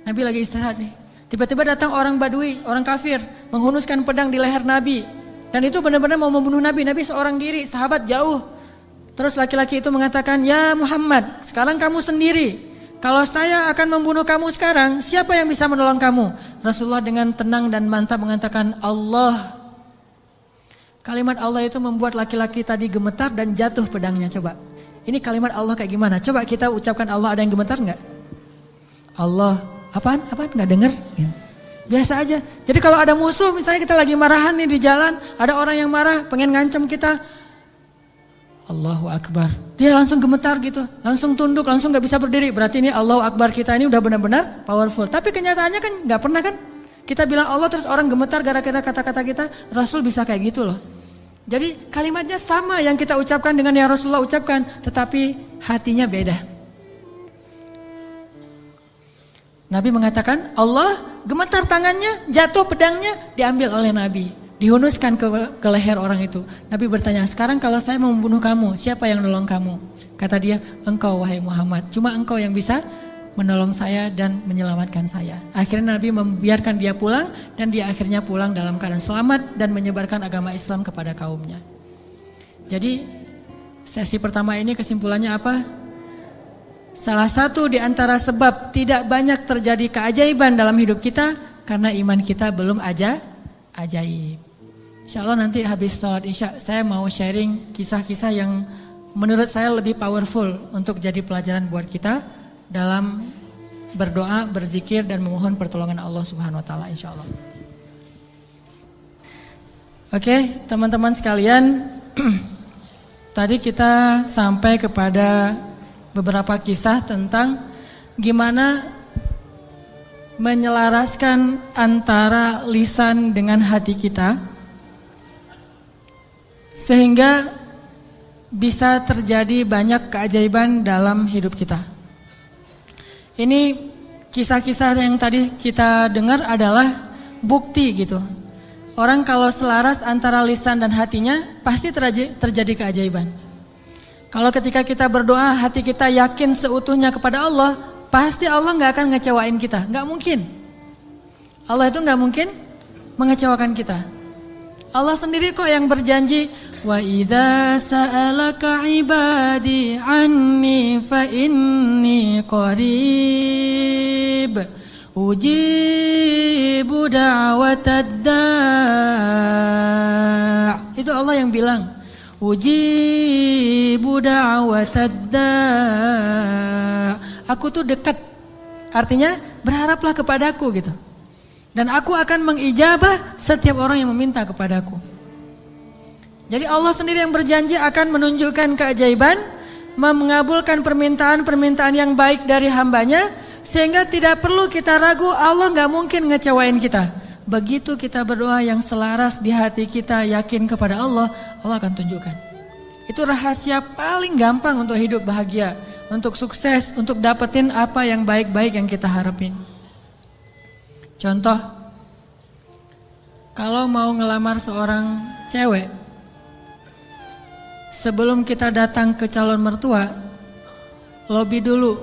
Nabi lagi istirahat nih. Tiba-tiba datang orang Badui, orang kafir, menghunuskan pedang di leher Nabi. Dan itu benar-benar mau membunuh Nabi. Nabi seorang diri, sahabat jauh. Terus laki-laki itu mengatakan, ya Muhammad, sekarang kamu sendiri. Kalau saya akan membunuh kamu sekarang, siapa yang bisa menolong kamu? Rasulullah dengan tenang dan mantap mengatakan, Allah. Kalimat Allah itu membuat laki-laki tadi gemetar dan jatuh pedangnya. Coba, ini kalimat Allah kayak gimana? Coba kita ucapkan Allah, ada yang gemetar nggak? Allah, apaan? Nggak dengar? Ya. Biasa aja. Jadi kalau ada musuh, misalnya kita lagi marahan nih di jalan, ada orang yang marah, pengen ngancam kita, Allahu Akbar, dia langsung gemetar gitu, langsung tunduk, langsung nggak bisa berdiri. Berarti ini Allahu Akbar kita ini udah benar-benar powerful. Tapi kenyataannya kan nggak pernah kan? Kita bilang Allah terus orang gemetar gara-gara kata-kata kita. Rasul bisa kayak gitu loh. Jadi kalimatnya sama yang kita ucapkan dengan yang Rasulullah ucapkan, tetapi hatinya beda. Nabi mengatakan Allah gemetar tangannya, jatuh pedangnya, diambil oleh Nabi, dihunuskan ke leher orang itu. Nabi bertanya, sekarang kalau saya mau membunuh kamu, siapa yang nolong kamu? Kata dia, engkau wahai Muhammad, cuma engkau yang bisa menolong saya dan menyelamatkan saya. Akhirnya Nabi membiarkan dia pulang dan dia akhirnya pulang dalam keadaan selamat dan menyebarkan agama Islam kepada kaumnya. Jadi sesi pertama ini kesimpulannya apa? Salah satu di antara sebab tidak banyak terjadi keajaiban dalam hidup kita karena iman kita belum ajaib. Insya Allah nanti habis sholat isya saya mau sharing kisah-kisah yang menurut saya lebih powerful untuk jadi pelajaran buat kita dalam berdoa, berzikir dan memohon pertolongan Allah Subhanahu wa taala insyaallah. Oke, teman-teman sekalian, tadi kita sampai kepada beberapa kisah tentang gimana menyelaraskan antara lisan dengan hati kita sehingga bisa terjadi banyak keajaiban dalam hidup kita. Ini kisah-kisah yang tadi kita dengar adalah bukti gitu. Orang kalau selaras antara lisan dan hatinya pasti terjadi keajaiban. Kalau ketika kita berdoa hati kita yakin seutuhnya kepada Allah, pasti Allah gak akan ngecewain kita. Gak mungkin. Allah itu gak mungkin mengecewakan kita. Allah sendiri kok yang berjanji, wa idza sa'alaka ibadi anni fa inni qarib ujibu da'watad da'. Itu Allah yang bilang, ujibu da'watad da'. Aku tuh dekat. Artinya berharaplah kepadaku gitu. Dan aku akan mengijabah setiap orang yang meminta kepadaku. Jadi Allah sendiri yang berjanji akan menunjukkan keajaiban, mengabulkan permintaan-permintaan yang baik dari hambanya, sehingga tidak perlu kita ragu Allah gak mungkin ngecewain kita. Begitu kita berdoa yang selaras di hati kita yakin kepada Allah, Allah akan tunjukkan. Itu rahasia paling gampang untuk hidup bahagia, untuk sukses, untuk dapetin apa yang baik-baik yang kita harapin. Contoh, kalau mau ngelamar seorang cewek, sebelum kita datang ke calon mertua, lobi dulu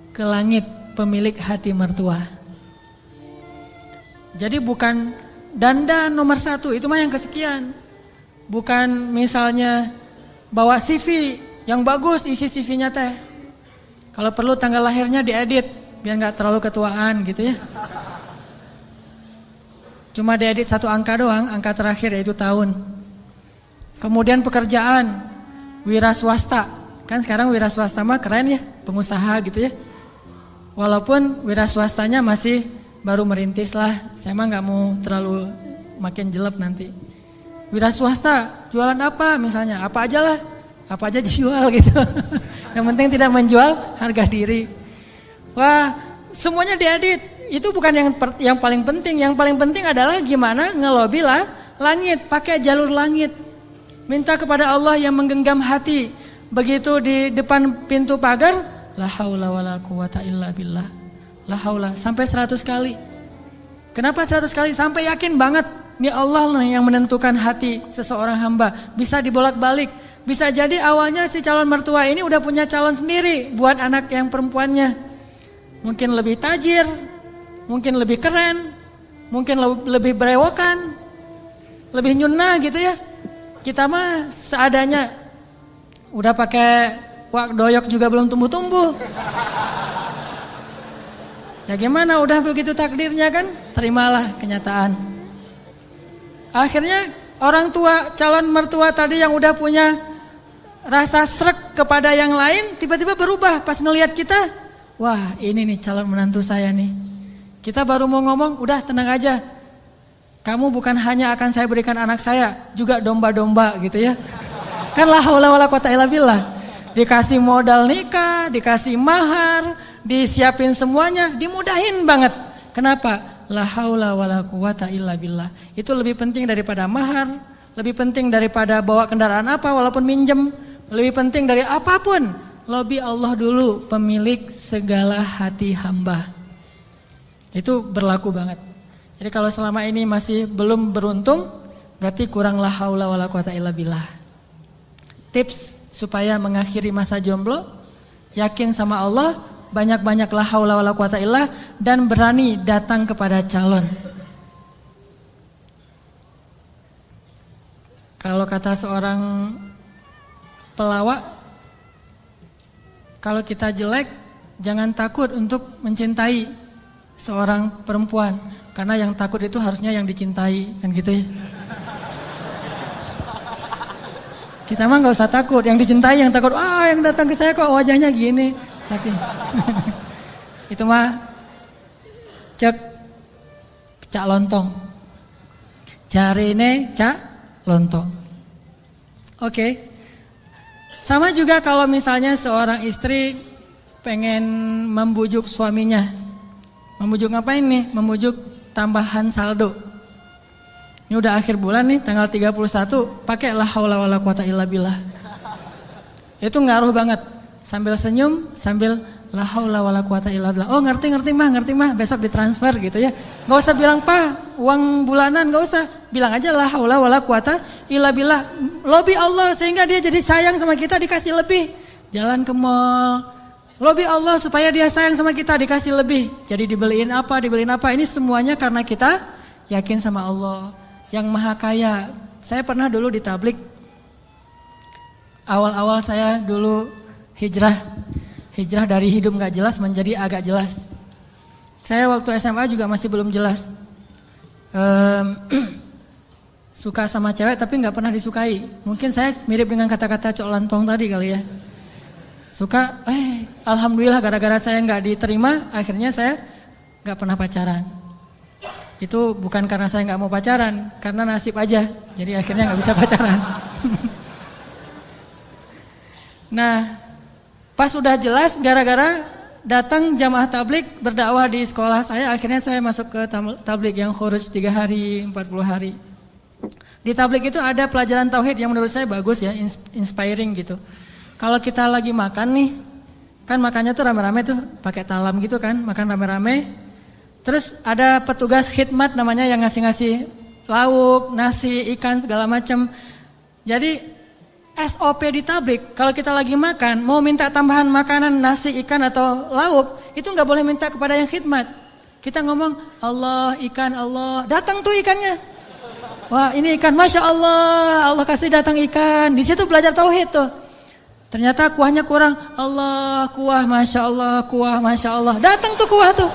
ke langit pemilik hati mertua. Jadi bukan dandan nomor 1, itu mah yang kesekian. Bukan misalnya bawa CV yang bagus, isi CV-nya teh. Kalau perlu tanggal lahirnya diedit, biar gak terlalu ketuaan gitu ya. Cuma diedit 1 angka doang, angka terakhir yaitu tahun. Kemudian pekerjaan, wira swasta. Kan sekarang wira swasta mah keren ya, pengusaha gitu ya. Walaupun wira swastanya masih baru merintis lah. Saya mah gak mau terlalu makin jelek nanti. Wira swasta, jualan apa misalnya, apa aja lah. Apa aja dijual gitu. Yang penting tidak menjual harga diri. Wah, semuanya diedit. Itu bukan yang paling penting. Yang paling penting adalah gimana ngelobi lah langit, pakai jalur langit. Minta kepada Allah yang menggenggam hati. Begitu di depan pintu pagar, la haula wala quwata illa billah. La haula sampai 100 kali. Kenapa 100 kali? Sampai yakin banget ini Allah yang menentukan hati seseorang hamba. Bisa dibolak-balik. Bisa jadi awalnya si calon mertua ini udah punya calon sendiri buat anak yang perempuannya. Mungkin lebih tajir, mungkin lebih keren, mungkin lebih berewokan, lebih nyunah gitu ya. Kita mah seadanya, udah pakai wak doyok juga belum tumbuh-tumbuh. Ya gimana, udah begitu takdirnya kan, terimalah kenyataan. Akhirnya orang tua, calon mertua tadi yang udah punya rasa srek kepada yang lain, tiba-tiba berubah pas ngelihat kita. Wah, ini nih calon menantu saya nih. Kita baru mau ngomong, udah tenang aja. Kamu bukan hanya akan saya berikan anak saya, juga domba-domba gitu ya. Kan la haula wala quwata illa billah. Dikasih modal nikah, dikasih mahar, disiapin semuanya, dimudahin banget. Kenapa? La haula wala quwata illa billah. Itu lebih penting daripada mahar, lebih penting daripada bawa kendaraan apa walaupun minjem, lebih penting dari apapun. Lebih Allah dulu, pemilik segala hati hamba. Itu berlaku banget. Jadi kalau selama ini masih belum beruntung, berarti kurang la haula wala quwata illa billah. Tips supaya mengakhiri masa jomblo, yakin sama Allah, banyak-banyak la haula wala quwata illah, dan berani datang kepada calon. Kalau kata seorang pelawak, kalau kita jelek, jangan takut untuk mencintai seorang perempuan, karena yang takut itu harusnya yang dicintai, kan gitu ya. Kita mah nggak usah takut, yang dicintai yang takut. Yang datang ke saya kok wajahnya gini. Tapi itu mah cek cak lontong. Jarine cak lontong. Oke. Sama juga kalau misalnya seorang istri pengen membujuk suaminya. Membujuk ngapain nih? Membujuk tambahan saldo. Ini udah akhir bulan nih, tanggal 31, pakai la haula wala quwata illa billah. Itu ngaruh banget. Sambil senyum, sambil la haula wala quwata illa billah. Oh, ngerti mah, besok ditransfer gitu ya. Gak usah bilang, "Pak, uang bulanan," gak usah. Bilang aja la haula wala quwata illa billah. Lobby Allah sehingga dia jadi sayang sama kita, dikasih lebih. Jalan ke mall, lobby Allah supaya dia sayang sama kita, dikasih lebih. Jadi dibeliin apa. Ini semuanya karena kita yakin sama Allah yang maha kaya. Saya pernah dulu di tablik. Awal-awal saya dulu hijrah dari hidup gak jelas menjadi agak jelas. Saya waktu SMA juga masih belum jelas. Suka sama cewek tapi gak pernah disukai. Mungkin saya mirip dengan kata-kata Cok Lantong tadi kali ya. Suka, alhamdulillah gara-gara saya gak diterima, akhirnya saya gak pernah pacaran. Itu bukan karena saya nggak mau pacaran, karena nasib aja. Jadi akhirnya nggak bisa pacaran. Nah, pas udah jelas gara-gara datang jamaah tablik berdakwah di sekolah saya, akhirnya saya masuk ke tablik yang khuruj 3 hari, 40 hari. Di tablik itu ada pelajaran tauhid yang menurut saya bagus ya, inspiring gitu. Kalau kita lagi makan nih, kan makannya tuh rame-rame tuh, pakai talam gitu kan, makan rame-rame. Terus ada petugas khidmat namanya yang ngasih-ngasih lauk, nasi, ikan segala macam. Jadi SOP di tablik, kalau kita lagi makan, mau minta tambahan makanan, nasi, ikan atau lauk, itu nggak boleh minta kepada yang khidmat. Kita ngomong Allah, ikan Allah, datang tuh ikannya. Wah ini ikan, Masya Allah, Allah kasih datang ikan. Di situ belajar tauhid tuh. Ternyata kuahnya kurang, Allah, kuah, Masya Allah, kuah, Masya Allah. Datang tuh kuah tuh.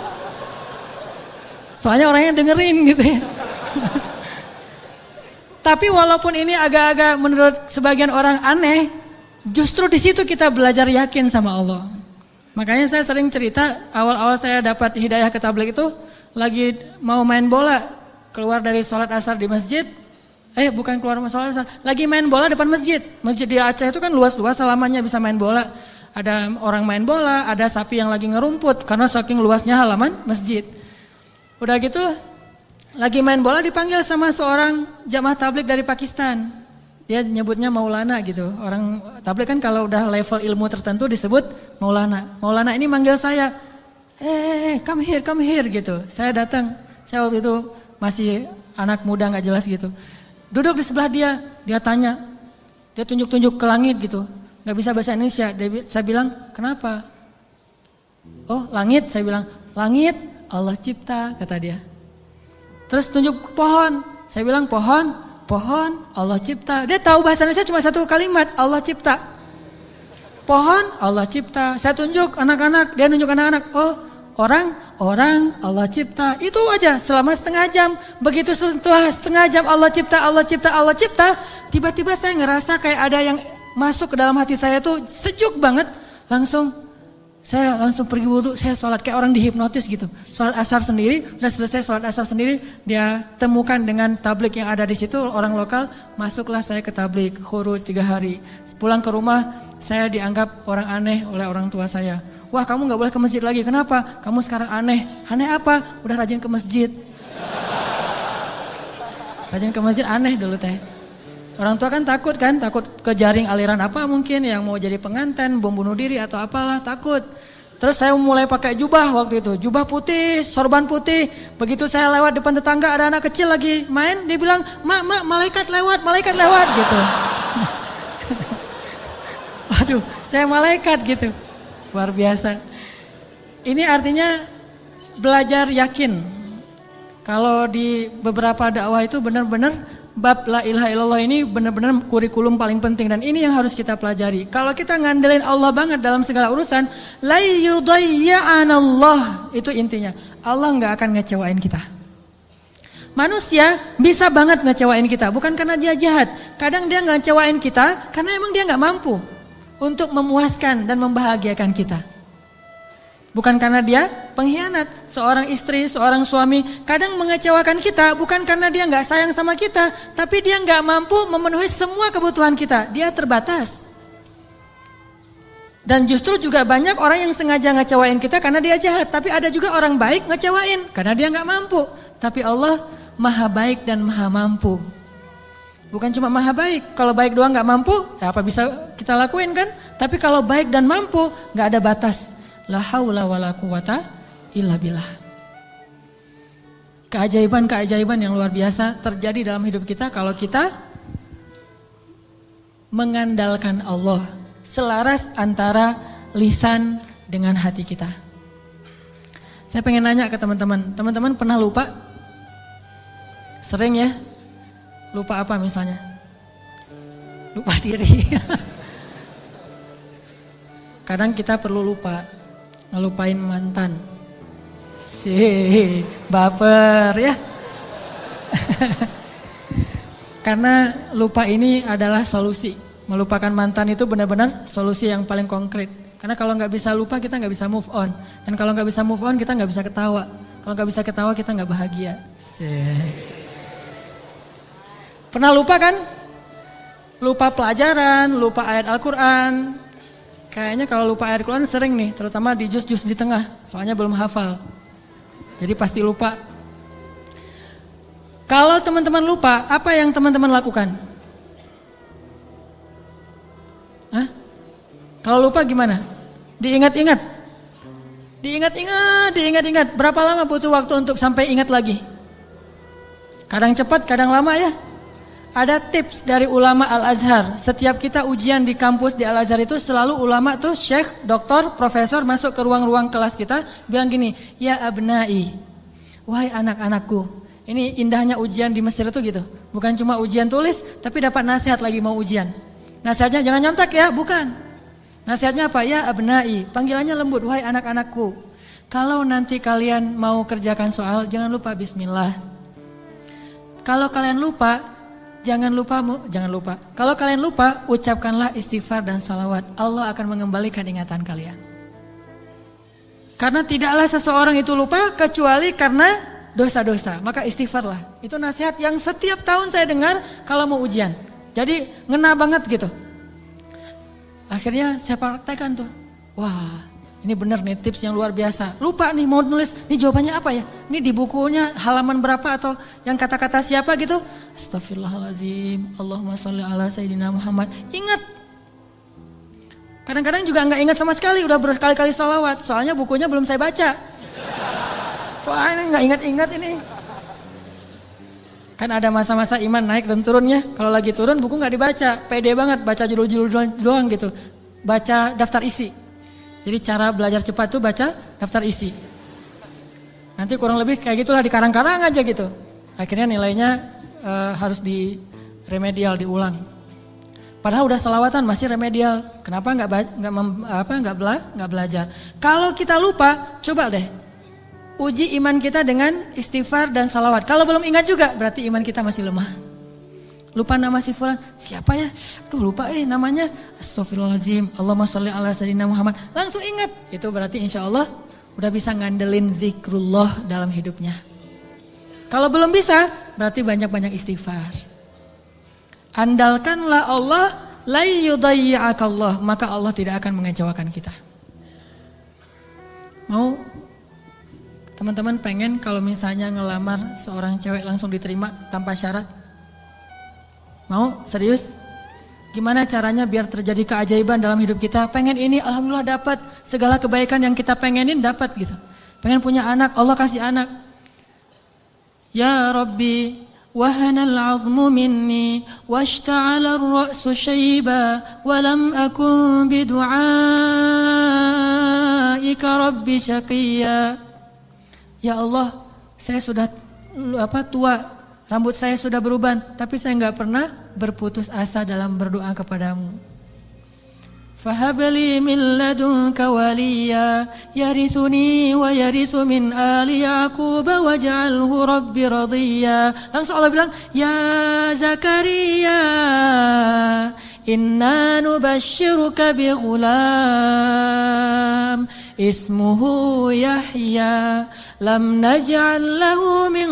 Soalnya orangnya dengerin gitu ya. Tapi walaupun ini agak-agak menurut sebagian orang aneh, justru di situ kita belajar yakin sama Allah. Makanya saya sering cerita, awal-awal saya dapat hidayah ke tabligh itu, lagi mau main bola, keluar dari sholat asar di masjid, bukan keluar sholat asar, lagi main bola depan masjid. Masjid di Aceh itu kan luas-luas, halamannya bisa main bola. Ada orang main bola, ada sapi yang lagi ngerumput, karena saking luasnya halaman masjid. Udah gitu, lagi main bola dipanggil sama seorang jamaah tabligh dari Pakistan. Dia nyebutnya Maulana gitu. Orang tabligh kan kalau udah level ilmu tertentu disebut Maulana. Maulana ini manggil saya, come here gitu. Saya datang, saya waktu itu masih anak muda gak jelas gitu. Duduk di sebelah dia tanya, dia tunjuk-tunjuk ke langit gitu. Gak bisa bahasa Indonesia, saya bilang, kenapa? Oh langit, saya bilang, langit. Allah cipta, kata dia. Terus tunjuk ke pohon. Saya bilang pohon Allah cipta. Dia tahu bahasa Indonesia cuma satu kalimat, Allah cipta. Pohon Allah cipta. Saya tunjuk anak-anak, dia nunjuk anak-anak. Oh, Orang Allah cipta. Itu aja selama setengah jam. Begitu setelah setengah jam Allah cipta. Tiba-tiba saya ngerasa kayak ada yang masuk ke dalam hati saya tuh sejuk banget. Saya langsung pergi wudhu, saya sholat kayak orang dihipnotis gitu. Sholat asar sendiri, udah selesai sholat asar sendiri, dia temukan dengan tablik yang ada di situ, orang lokal, masuklah saya ke tablik, khuruj 3 hari. Pulang ke rumah, saya dianggap orang aneh oleh orang tua saya. Wah, kamu gak boleh ke masjid lagi, kenapa? Kamu sekarang aneh. Aneh apa? Udah rajin ke masjid. Rajin ke masjid aneh dulu teh. Orang tua kan, takut ke jaring aliran apa mungkin yang mau jadi pengantin, bom bunuh diri atau apalah, takut. Terus saya mulai pakai jubah waktu itu, jubah putih, sorban putih. Begitu saya lewat depan tetangga ada anak kecil lagi main, dia bilang, mak, malaikat lewat gitu. Waduh, saya malaikat gitu, luar biasa. Ini artinya belajar yakin. Kalau di beberapa dakwah itu benar-benar bab la ilaha illallah ini benar-benar kurikulum paling penting dan ini yang harus kita pelajari. Kalau kita ngandelin Allah banget dalam segala urusan, la yudayya'anallah, itu intinya. Allah nggak akan ngecewain kita. Manusia bisa banget ngecewain kita, bukan karena dia jahat. Kadang dia nggak ngecewain kita karena emang dia nggak mampu untuk memuaskan dan membahagiakan kita. Bukan karena dia pengkhianat. Seorang istri, seorang suami kadang mengecewakan kita bukan karena dia nggak sayang sama kita, tapi dia nggak mampu memenuhi semua kebutuhan kita. Dia terbatas. Dan justru juga banyak orang yang sengaja ngecewain kita karena dia jahat. Tapi ada juga orang baik ngecewain karena dia nggak mampu. Tapi Allah maha baik dan maha mampu. Bukan cuma maha baik. Kalau baik doang nggak mampu, ya apa bisa kita lakuin kan? Tapi kalau baik dan mampu, nggak ada batas. La haula wala quwata illa billah. Keajaiban-keajaiban yang luar biasa terjadi dalam hidup kita kalau kita mengandalkan Allah, selaras antara lisan dengan hati kita. Saya pengen nanya ke teman-teman, teman-teman pernah lupa? Sering ya? Lupa apa misalnya? Lupa diri. Kadang kita perlu lupa. Ngelupain mantan. Baper ya. Karena lupa ini adalah solusi. Melupakan mantan itu benar-benar solusi yang paling konkret. Karena kalau nggak bisa lupa kita nggak bisa move on. Dan kalau nggak bisa move on kita nggak bisa ketawa. Kalau nggak bisa ketawa kita nggak bahagia. Pernah lupa kan? Lupa pelajaran, lupa ayat Al-Quran. Kayaknya kalau lupa ayat Al-Quran sering nih, terutama di juz-juz di tengah, soalnya belum hafal. Jadi pasti lupa. Kalau teman-teman lupa, apa yang teman-teman lakukan? Hah? Kalau lupa gimana? Diingat-ingat. Diingat-ingat. Berapa lama butuh waktu untuk sampai ingat lagi? Kadang cepat, kadang lama ya. Ada tips dari ulama Al-Azhar. Setiap kita ujian di kampus di Al-Azhar itu selalu ulama tuh syekh, doktor, profesor masuk ke ruang-ruang kelas kita bilang gini, ya abnai, wahai anak-anakku. Ini indahnya ujian di Mesir itu gitu. Bukan cuma ujian tulis, tapi dapat nasihat lagi mau ujian. Nasihatnya jangan nyontak ya, bukan. Nasihatnya apa? Ya abnai, panggilannya lembut, wahai anak-anakku. Kalau nanti kalian mau kerjakan soal, jangan lupa bismillah. Kalau kalian lupa, Jangan lupa. Kalau kalian lupa, ucapkanlah istighfar dan salawat. Allah akan mengembalikan ingatan kalian. Karena tidaklah seseorang itu lupa kecuali karena dosa-dosa. Maka istighfarlah. Itu nasihat yang setiap tahun saya dengar kalau mau ujian. Jadi ngena banget gitu. Akhirnya saya praktekkan tuh. Wah, ini benar nih tips yang luar biasa. Lupa nih mau nulis, ini jawabannya apa ya? Ini di bukunya halaman berapa atau yang kata-kata siapa gitu? Astaghfirullahaladzim, Allahumma sholli ala Sayyidina Muhammad. Ingat. Kadang-kadang juga nggak ingat sama sekali, udah berkali-kali sholawat. Soalnya bukunya belum saya baca. Wah ini nggak ingat-ingat ini. Kan ada masa-masa iman naik dan turunnya. Kalau lagi turun buku nggak dibaca, pede banget baca judul-judul doang gitu. Baca daftar isi. Jadi cara belajar cepat tuh baca daftar isi. Nanti kurang lebih kayak gitulah dikarang-karang aja gitu. Akhirnya nilainya harus di remedial diulang. Padahal udah selawatan masih remedial. Kenapa nggak belajar? Kalau kita lupa, coba deh uji iman kita dengan istighfar dan salawat. Kalau belum ingat juga berarti iman kita masih lemah. Lupa nama si fulan, siapa ya? Aduh lupa namanya. Astagfirullahaladzim, Allahumma sholli ala sayyidina Muhammad. Langsung ingat, itu berarti insya Allah udah bisa ngandelin zikrullah dalam hidupnya. Kalau belum bisa, berarti banyak-banyak istighfar. Andalkanlah Allah, la yudayyi'akallah, maka Allah tidak akan mengecewakan kita. Mau teman-teman pengen kalau misalnya ngelamar seorang cewek langsung diterima tanpa syarat? Mau? Serius? Gimana caranya biar terjadi keajaiban dalam hidup kita? Pengen ini, alhamdulillah dapat. Segala kebaikan yang kita pengenin dapat gitu. Pengen punya anak, Allah kasih anak. Ya Rabbi, wahanal azmu minni, washta'ala ar-ra'su shayba, walam akun bidu'aika Rabbi syaqiyya. Ya Allah, saya sudah tua, rambut saya sudah beruban, tapi saya enggak pernah berputus asa dalam berdoa kepadamu. Fahabli min ladunka waliya, yarithuni wa yarithu min ali Yaqub waj'alhu rabbi radiyya. Langsung Allah bilang, ya Zakaria, inna nubashshiruka bi ghulam ismuhu Yahya lam naj'al lahu min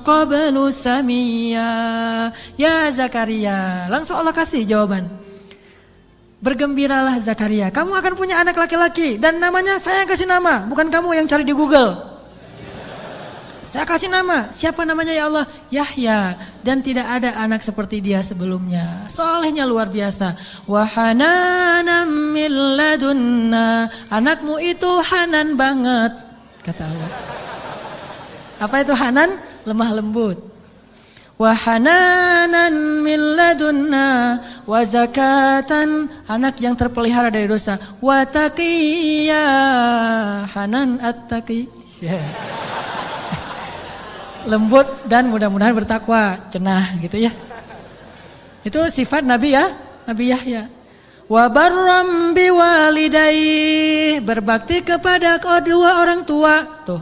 qablu samiyya. Ya Zakaria, langsung Allah kasih jawaban. Bergembiralah Zakaria, kamu akan punya anak laki-laki dan namanya saya yang kasih nama, bukan kamu yang cari di Google. Saya kasih nama, siapa namanya ya Allah? Yahya, dan tidak ada anak seperti dia sebelumnya. Solehnya luar biasa. Wa hananan min ladunna, anakmu itu hanan banget, kata Allah. Apa itu hanan? Lemah lembut. Wa hananan min ladunna wa zakatan, anak yang terpelihara dari dosa. Wa taqiyya, hanan at-taqi, lembut dan mudah-mudahan bertakwa, cenah gitu ya. Itu sifat Nabi ya, Nabi Yahya. Wa barram biwalidayhi, berbakti kepada kedua orang tua. Tuh,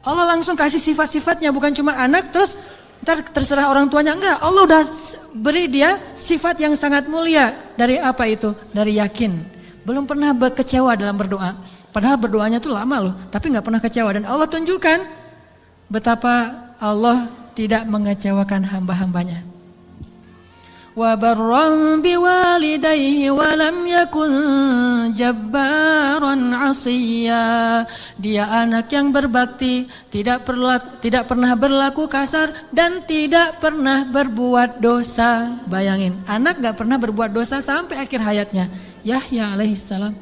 Allah langsung kasih sifat-sifatnya, bukan cuma anak terus ntar terserah orang tuanya, enggak. Allah udah beri dia sifat yang sangat mulia. Dari apa itu? Dari yakin. Belum pernah kecewa dalam berdoa. Padahal berdoanya tuh lama loh, tapi enggak pernah kecewa. Dan Allah tunjukkan betapa Allah tidak mengecewakan hamba-hambanya. Wa barram biwalidayhi wa lam yakun jabbaran 'asiyya. Dia anak yang berbakti, tidak pernah berlaku kasar dan tidak pernah berbuat dosa. Bayangin, anak enggak pernah berbuat dosa sampai akhir hayatnya. Yahya alaihissalam.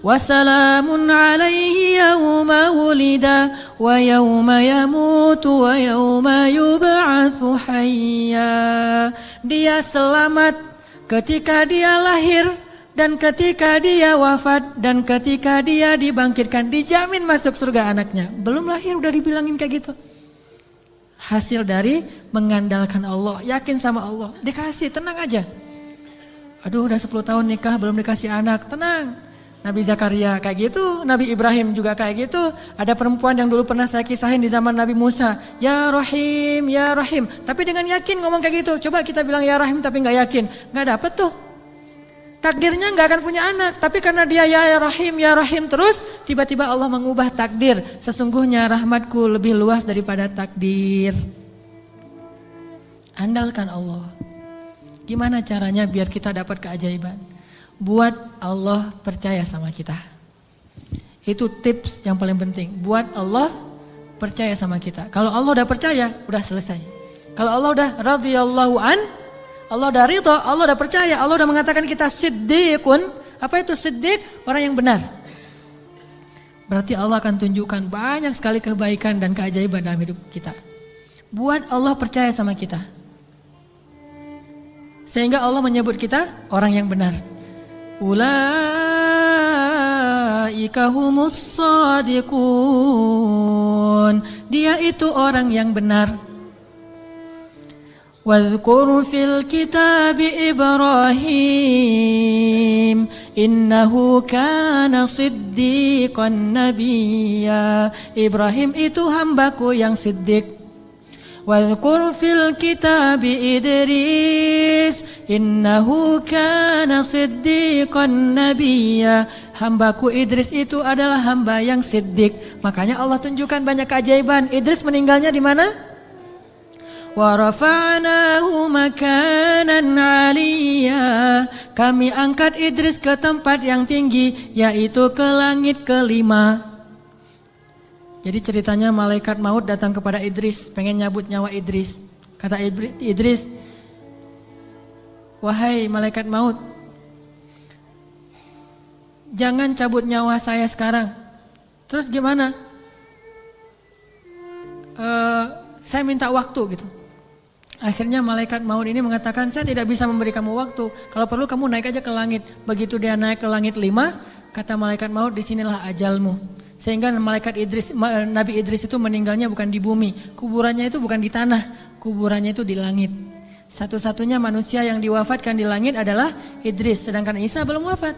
Wassalamun alaihi yawma wulida wa yawma yamutu wa yawma yub'atsu hayya. Dia selamat ketika dia lahir dan ketika dia wafat dan ketika dia dibangkitkan. Dijamin masuk surga anaknya. Belum lahir udah dibilangin kayak gitu. Hasil dari mengandalkan Allah, yakin sama Allah. Dikasih, tenang aja. Aduh udah 10 tahun nikah belum dikasih anak, tenang. Nabi Zakaria kayak gitu, Nabi Ibrahim juga kayak gitu. Ada perempuan yang dulu pernah saya kisahin di zaman Nabi Musa, ya Rahim, ya Rahim. Tapi dengan yakin ngomong kayak gitu. Coba kita bilang ya Rahim tapi gak yakin, gak dapet tuh. Takdirnya gak akan punya anak, tapi karena dia ya Rahim terus, tiba-tiba Allah mengubah takdir. Sesungguhnya rahmatku lebih luas daripada takdir. Andalkan Allah. Gimana caranya biar kita dapat keajaiban? Buat Allah percaya sama kita. Itu tips yang paling penting. Buat Allah percaya sama kita. Kalau Allah udah percaya, udah selesai. Kalau Allah udah radhiyallahu an, Allah udah ridha, Allah udah percaya, Allah udah mengatakan kita siddiqun. Apa itu siddiq? Orang yang benar. Berarti Allah akan tunjukkan banyak sekali kebaikan dan keajaiban dalam hidup kita. Buat Allah percaya sama kita. Sehingga Allah menyebut kita orang yang benar. Ulaika humus shadiqun. Dia itu orang yang benar. Wadhkur fil kitab Ibrahim innahu kana siddiqan nabiyya. Ibrahim itu hambaku yang siddiq. Wadhkur fil kitab Idris innahu kana siddiqan nabiyya. Hambaku Idris itu adalah hamba yang siddiq. Makanya Allah tunjukkan banyak keajaiban. Idris meninggalnya di mana? Wa rafa'nahu makanan 'aliyya. Kami angkat Idris ke tempat yang tinggi, yaitu ke langit kelima. Jadi ceritanya malaikat maut datang kepada Idris, pengen nyabut nyawa Idris. Kata Idris, wahai malaikat maut, jangan cabut nyawa saya sekarang. Terus gimana? Saya minta waktu gitu. Akhirnya malaikat maut ini mengatakan, saya tidak bisa memberi kamu waktu. Kalau perlu kamu naik aja ke langit. Begitu dia naik ke langit 5, kata malaikat maut, disinilah ajalmu. Sehingga Nabi Idris itu meninggalnya bukan di bumi. Kuburannya itu bukan di tanah. Kuburannya itu di langit. Satu-satunya manusia yang diwafatkan di langit adalah Idris. Sedangkan Isa belum wafat.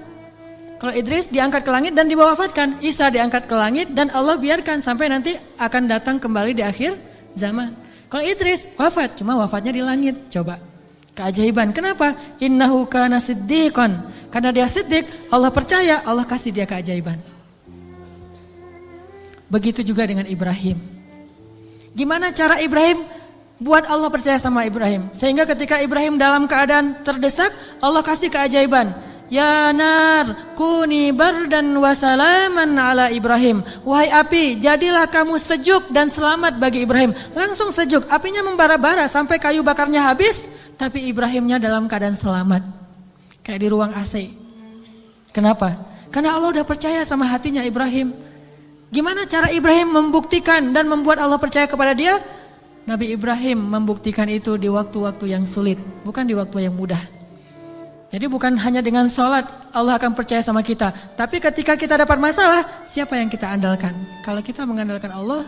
Kalau Idris diangkat ke langit dan diwafatkan. Isa diangkat ke langit dan Allah biarkan sampai nanti akan datang kembali di akhir zaman. Kalau Idris wafat, cuma wafatnya di langit. Coba, keajaiban. Kenapa? Innahu kana siddiqan. Karena dia siddiq, Allah percaya, Allah kasih dia keajaiban. Begitu juga dengan Ibrahim. Gimana cara Ibrahim buat Allah percaya sama Ibrahim? Sehingga ketika Ibrahim dalam keadaan terdesak, Allah kasih keajaiban. Ya nar, kuni bardan wa salaman ala Ibrahim. Wahai api, jadilah kamu sejuk dan selamat bagi Ibrahim. Langsung sejuk, apinya membara-bara sampai kayu bakarnya habis, tapi Ibrahimnya dalam keadaan selamat. Kayak di ruang AC. Kenapa? Karena Allah udah percaya sama hatinya Ibrahim. Gimana cara Ibrahim membuktikan dan membuat Allah percaya kepada dia? Nabi Ibrahim membuktikan itu di waktu-waktu yang sulit, bukan di waktu yang mudah. Jadi bukan hanya dengan sholat Allah akan percaya sama kita. Tapi ketika kita dapat masalah, siapa yang kita andalkan? Kalau kita mengandalkan Allah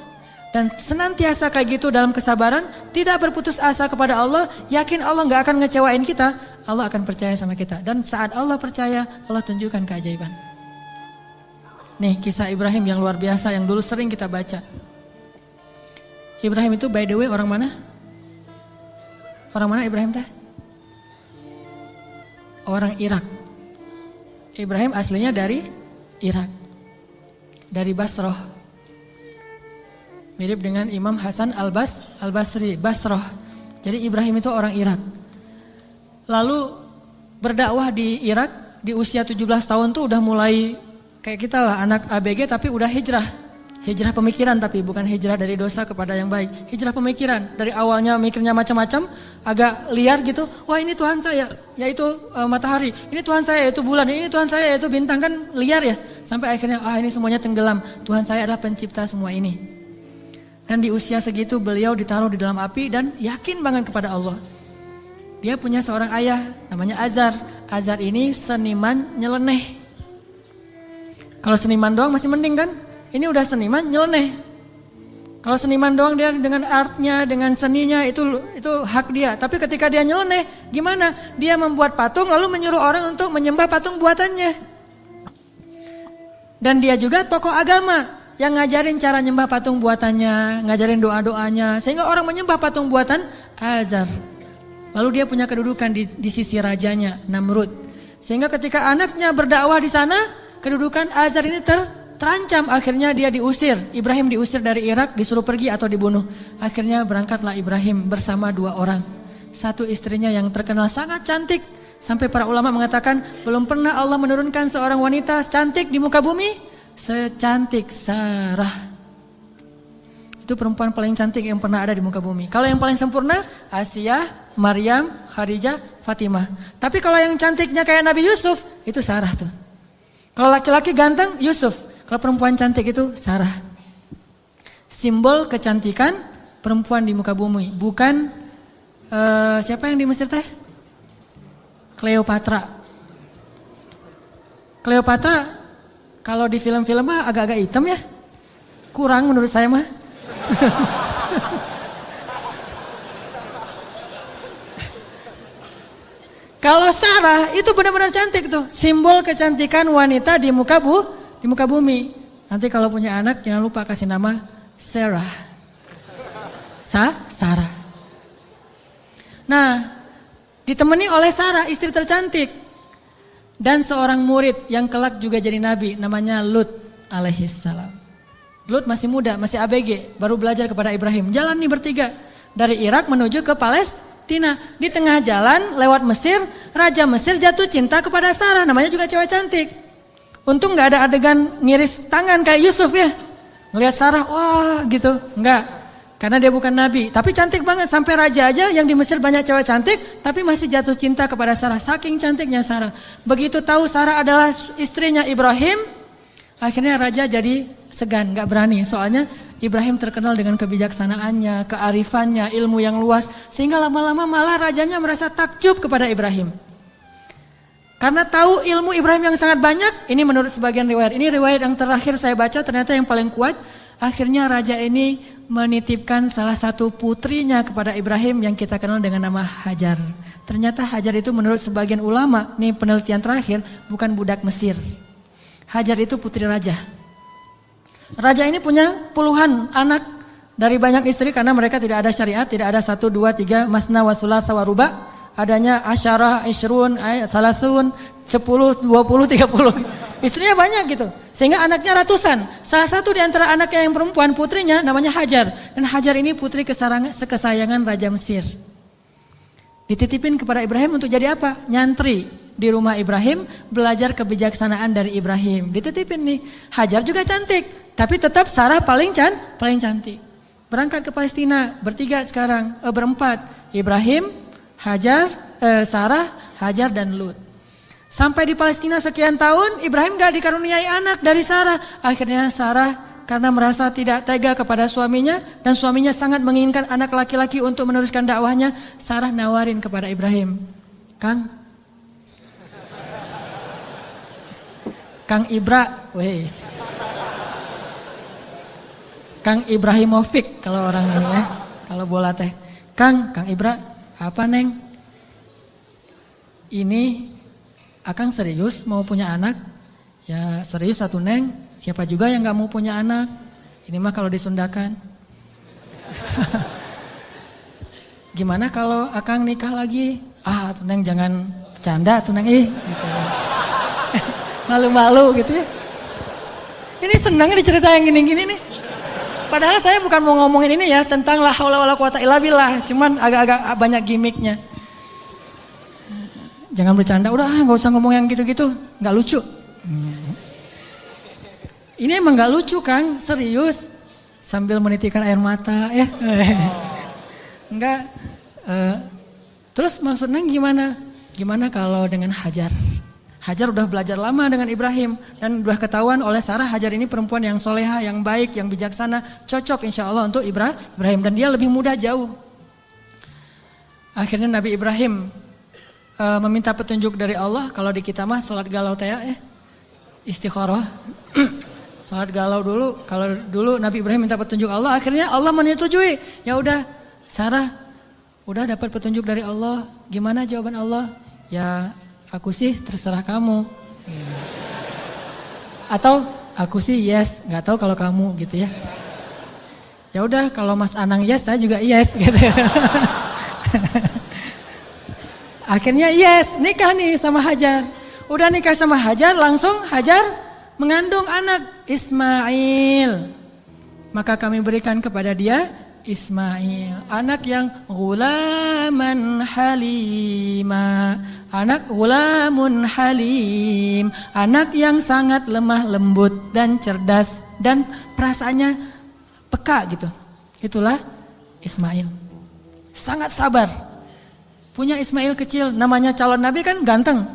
dan senantiasa kayak gitu dalam kesabaran, tidak berputus asa kepada Allah, yakin Allah gak akan ngecewain kita, Allah akan percaya sama kita. Dan saat Allah percaya, Allah tunjukkan keajaiban. Nih kisah Ibrahim yang luar biasa yang dulu sering kita baca. Ibrahim itu by the way orang mana? Orang mana Ibrahim teh? Orang Irak. Ibrahim aslinya dari Irak. Dari Basrah. Mirip dengan Imam Hasan al-Basri, Basrah. Jadi Ibrahim itu orang Irak. Lalu berdakwah di Irak di usia 17 tahun tuh udah mulai kayak kita lah anak ABG tapi udah hijrah. Hijrah pemikiran tapi bukan hijrah dari dosa kepada yang baik. Hijrah pemikiran. Dari awalnya mikirnya macam-macam, agak liar gitu. Wah ini Tuhan saya, yaitu matahari. Ini Tuhan saya, yaitu bulan. Ini Tuhan saya, yaitu bintang. Kan liar ya. Sampai akhirnya ini semuanya tenggelam. Tuhan saya adalah pencipta semua ini. Dan di usia segitu beliau ditaruh di dalam api dan yakin banget kepada Allah. Dia punya seorang ayah namanya Azar. Azar ini seniman nyeleneh. Kalau seniman doang masih mending kan? Ini udah seniman nyeleneh. Kalau seniman doang dia dengan artnya, dengan seninya itu hak dia. Tapi ketika dia nyeleneh, gimana? Dia membuat patung lalu menyuruh orang untuk menyembah patung buatannya. Dan dia juga tokoh agama yang ngajarin cara nyembah patung buatannya, ngajarin doa-doanya. Sehingga orang menyembah patung buatan Azar. Lalu dia punya kedudukan di sisi rajanya, Namrud. Sehingga ketika anaknya berdakwah di sana, kedudukan Azar ini terancam. Akhirnya dia diusir. Ibrahim diusir dari Irak, disuruh pergi atau dibunuh. Akhirnya berangkatlah Ibrahim bersama 2 orang. Satu istrinya yang terkenal sangat cantik. Sampai para ulama mengatakan belum pernah Allah menurunkan seorang wanita cantik di muka bumi secantik Sarah. Itu perempuan paling cantik yang pernah ada di muka bumi. Kalau yang paling sempurna Asia, Maryam, Khadijah, Fatimah. Tapi kalau yang cantiknya kayak Nabi Yusuf, itu Sarah tuh. Kalau laki-laki ganteng, Yusuf. Kalau perempuan cantik itu Sarah. Simbol kecantikan perempuan di muka bumi. Bukan siapa yang di Mesir teh? Cleopatra. Cleopatra kalau di film-film mah agak-agak hitam ya. Kurang menurut saya mah. Kalau Sarah itu benar-benar cantik tuh, simbol kecantikan wanita di muka bumi. Nanti kalau punya anak jangan lupa kasih nama Sarah. Sarah. Nah, ditemani oleh Sarah, istri tercantik. Dan seorang murid yang kelak juga jadi nabi, namanya Lut alaihissalam. Lut masih muda, masih ABG, baru belajar kepada Ibrahim. Jalan nih bertiga, dari Irak menuju ke Palestina. Di tengah jalan lewat Mesir, Raja Mesir jatuh cinta kepada Sarah, namanya juga cewek cantik. Untung gak ada adegan ngiris tangan kayak Yusuf ya. Ngelihat Sarah, wah gitu, enggak. Karena dia bukan nabi, tapi cantik banget. Sampai raja aja yang di Mesir banyak cewek cantik, tapi masih jatuh cinta kepada Sarah. Saking cantiknya Sarah. Begitu tahu Sarah adalah istrinya Ibrahim, akhirnya raja jadi segan, gak berani. Soalnya Ibrahim terkenal dengan kebijaksanaannya, kearifannya, ilmu yang luas. Sehingga lama-lama malah rajanya merasa takjub kepada Ibrahim. Karena tahu ilmu Ibrahim yang sangat banyak, ini menurut sebagian riwayat. Ini riwayat yang terakhir saya baca, ternyata yang paling kuat. Akhirnya raja ini menitipkan salah satu putrinya kepada Ibrahim yang kita kenal dengan nama Hajar. Ternyata Hajar itu menurut sebagian ulama, ini penelitian terakhir, bukan budak Mesir. Hajar itu putri raja. Raja ini punya puluhan anak dari banyak istri karena mereka tidak ada syariat, tidak ada 1, 2, 3, masna wa thulatha wa ruba. Adanya asyarah, isyrun, salasun, 10, 20, 30. Istrinya banyak gitu. Sehingga anaknya ratusan. Salah satu di antara anaknya yang perempuan, putrinya namanya Hajar. Dan Hajar ini putri kesayangan Raja Mesir. Dititipin kepada Ibrahim untuk jadi apa? Nyantri di rumah Ibrahim, belajar kebijaksanaan dari Ibrahim. Dititipin nih. Hajar juga cantik, tapi tetap Sarah paling cantik. Berangkat ke Palestina, bertiga sekarang, berempat. Ibrahim, Hajar, Sarah, Hajar dan Lut. Sampai di Palestina sekian tahun, Ibrahim gak dikaruniai anak dari Sarah. Akhirnya Sarah karena merasa tidak tega kepada suaminya dan suaminya sangat menginginkan anak laki-laki untuk meneruskan dakwahnya, Sarah nawarin kepada Ibrahim, Kang Ibra, wes. Kang Ibrahimovic kalau orang ini ya, kalau bola teh. Kang Ibra, apa neng? Ini Akang serius mau punya anak? Ya serius satu neng. Siapa juga yang gak mau punya anak? Ini mah kalau disundakan. Gimana kalau Akang nikah lagi? Tuh neng jangan bercanda tuh neng gitu. Malu-malu gitu ya. Ini senang dicerita yang gini-gini nih. Padahal saya bukan mau ngomongin ini ya tentang la haula wala quwata illa billah, cuman agak-agak banyak gimmicknya. Jangan bercanda, udah nggak usah ngomong yang gitu-gitu, nggak lucu. Ini emang nggak lucu Kang, serius. Sambil menitikkan air mata ya. Enggak. Terus maksudnya gimana? Gimana kalau dengan Hajar? Hajar udah belajar lama dengan Ibrahim dan udah ketahuan oleh Sarah Hajar ini perempuan yang soleha, yang baik, yang bijaksana, cocok insya Allah untuk Ibrahim dan dia lebih muda jauh. Akhirnya Nabi Ibrahim meminta petunjuk dari Allah. Kalau di kita mah sholat galau teh istikharah. Sholat galau dulu. Kalau dulu Nabi Ibrahim minta petunjuk Allah, akhirnya Allah menyetujui. Ya udah, Sarah udah dapat petunjuk dari Allah. Gimana jawaban Allah? Ya aku sih terserah kamu. Atau aku sih yes, nggak tahu kalau kamu gitu ya. Ya udah kalau Mas Anang yes, saya juga yes gitu. Akhirnya yes, nikah nih sama Hajar. Udah nikah sama Hajar, langsung Hajar mengandung anak Ismail. Maka kami berikan kepada dia Ismail, anak yang ghulaman halima, anak ghulamun halim, anak yang sangat lemah lembut dan cerdas dan perasaannya peka gitu. Itulah Ismail. Sangat sabar. Punya Ismail kecil, namanya calon nabi kan ganteng.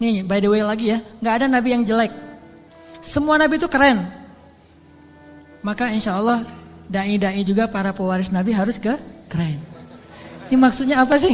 Nih by the way lagi ya, gak ada nabi yang jelek. Semua nabi itu keren. Maka insya Allah dai-dai juga para pewaris nabi harus keren. Ini maksudnya apa sih?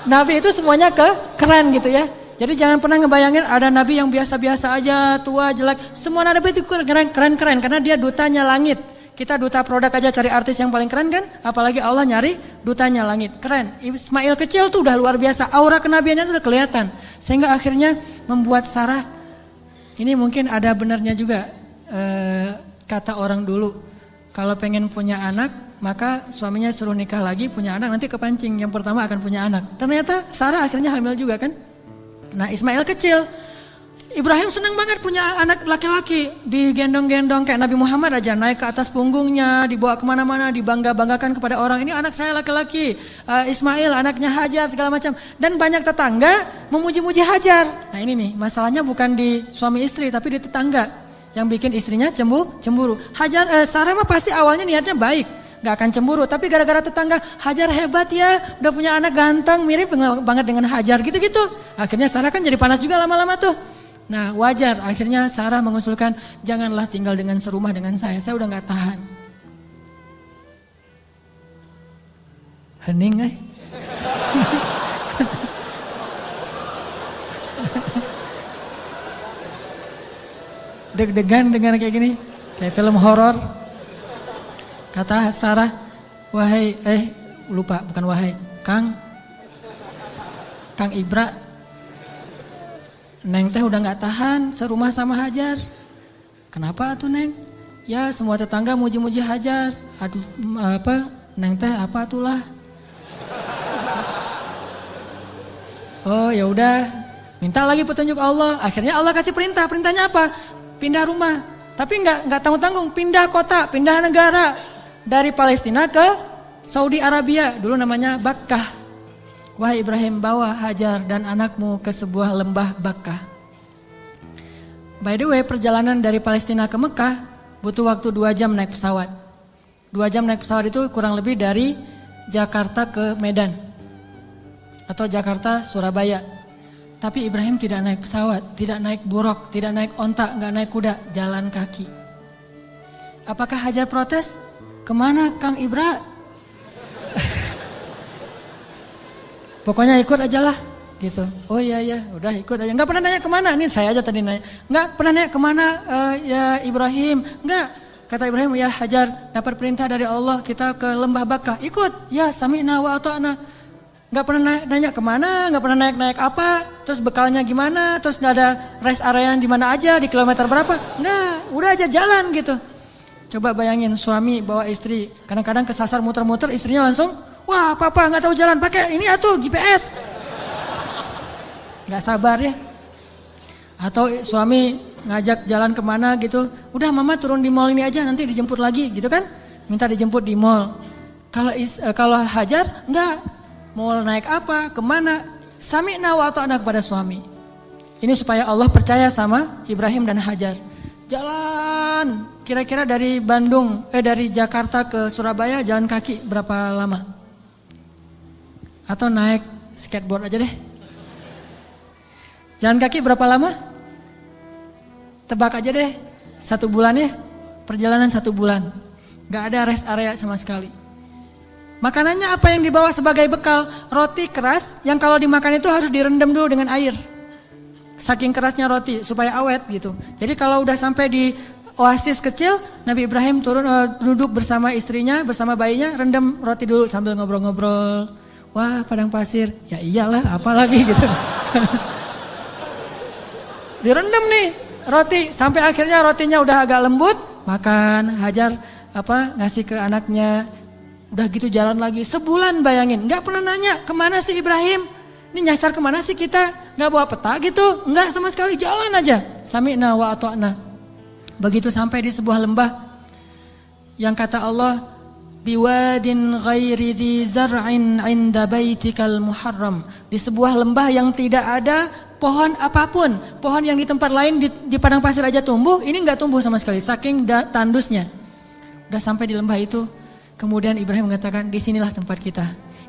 Nabi itu semuanya keren gitu ya. Jadi jangan pernah ngebayangin ada nabi yang biasa-biasa aja, tua, jelek. Semua nabi itu keren-keren karena dia dutanya langit. Kita duta produk aja cari artis yang paling keren kan? Apalagi Allah nyari dutanya langit. Keren. Ismail kecil tuh udah luar biasa. Aura kenabiannya tuh udah kelihatan. Sehingga akhirnya membuat Sarah, ini mungkin ada benarnya juga kata orang dulu. Kalau pengen punya anak, maka suaminya suruh nikah lagi, punya anak, nanti kepancing. Yang pertama akan punya anak. Ternyata Sarah akhirnya hamil juga kan? Nah Ismail kecil. Ibrahim senang banget punya anak laki-laki, digendong-gendong kayak Nabi Muhammad aja, naik ke atas punggungnya, dibawa kemana-mana, dibangga-banggakan kepada orang. Ini anak saya laki-laki, Ismail anaknya Hajar segala macam. Dan banyak tetangga memuji-muji Hajar. Nah ini nih, masalahnya bukan di suami istri tapi di tetangga yang bikin istrinya cemburu. Sarah mah pasti awalnya niatnya baik, gak akan cemburu. Tapi gara-gara tetangga, Hajar hebat ya, udah punya anak ganteng, mirip banget dengan Hajar gitu-gitu. Akhirnya Sarah kan jadi panas juga lama-lama tuh. Nah wajar, akhirnya Sarah mengusulkan, janganlah tinggal dengan serumah dengan saya udah gak tahan. Hening deg-degan dengan kayak gini, kayak film horor. Kata Sarah, wahai, lupa, bukan wahai, Kang Ibra, Neng teh udah gak tahan serumah sama Hajar. Kenapa tuh Neng? Ya semua tetangga muji-muji Hajar. Aduh Neng teh apa itulah? Oh ya udah, minta lagi petunjuk Allah. Akhirnya Allah kasih perintah. Perintahnya apa? Pindah rumah. Tapi nggak tanggung-tanggung, pindah kota, pindah negara dari Palestina ke Saudi Arabia. Dulu namanya Bakkah. Wahai Ibrahim, bawa Hajar dan anakmu ke sebuah lembah Bakkah. By the way, perjalanan dari Palestina ke Mekah butuh waktu 2 jam naik pesawat. 2 jam naik pesawat itu kurang lebih dari Jakarta ke Medan atau Jakarta Surabaya. Tapi Ibrahim tidak naik pesawat, tidak naik buruk, tidak naik onta, nggak naik kuda, jalan kaki. Apakah Hajar protes? Kemana Kang Ibra? Pokoknya ikut aja lah gitu. Oh iya udah ikut aja. Nggak pernah nanya kemana, ini saya aja tadi nanya. Nggak pernah nanya kemana ya Ibrahim. Nggak, kata Ibrahim, ya Hajar dapat perintah dari Allah kita ke lembah Bakkah. Ikut, ya sami'na wa ata'na. Nggak pernah nanya kemana, nggak pernah naik apa, terus bekalnya gimana, terus nggak ada rest area di mana aja, di kilometer berapa. Nggak, udah aja jalan gitu. Coba bayangin suami bawa istri, kadang-kadang kesasar muter-muter, istrinya langsung, wah papa nggak tahu jalan, pakai ini atuh GPS. Nggak sabar ya. Atau suami ngajak jalan kemana gitu, udah mama turun di mall ini aja, nanti dijemput lagi gitu kan, minta dijemput di mall. Kalau Hajar nggak, mau naik apa, kemana, sami'na wa ata'na kepada suami. Ini supaya Allah percaya sama Ibrahim dan Hajar. Jalan, kira-kira dari dari Jakarta ke Surabaya jalan kaki berapa lama? Atau naik skateboard aja deh. Jalan kaki berapa lama? Tebak aja deh, 1 bulan ya. Perjalanan 1 bulan. Gak ada rest area sama sekali. Makanannya apa yang dibawa sebagai bekal? Roti keras yang kalau dimakan itu harus direndam dulu dengan air. Saking kerasnya roti supaya awet gitu. Jadi kalau udah sampai di oasis kecil, Nabi Ibrahim turun duduk bersama istrinya, bersama bayinya, rendam roti dulu sambil ngobrol-ngobrol. Wah, padang pasir. Ya iyalah, apalagi gitu. Direndam nih roti sampai akhirnya rotinya udah agak lembut, makan. Hajar ngasih ke anaknya. Udah gitu jalan lagi sebulan, bayangin. Gak pernah nanya kemana sih Ibrahim, ini nyasar kemana sih kita, gak bawa peta gitu, enggak sama sekali, jalan aja. Sami'na wa ata'na. Begitu sampai di sebuah lembah yang kata Allah, biwadin ghairi dhi zar'in 'inda baitikal muharram. Di sebuah lembah yang tidak ada pohon apapun. Pohon yang di tempat lain di padang pasir aja tumbuh, ini enggak tumbuh sama sekali saking tandusnya. Udah sampai di lembah itu, kemudian Ibrahim mengatakan, disinilah tempat kita.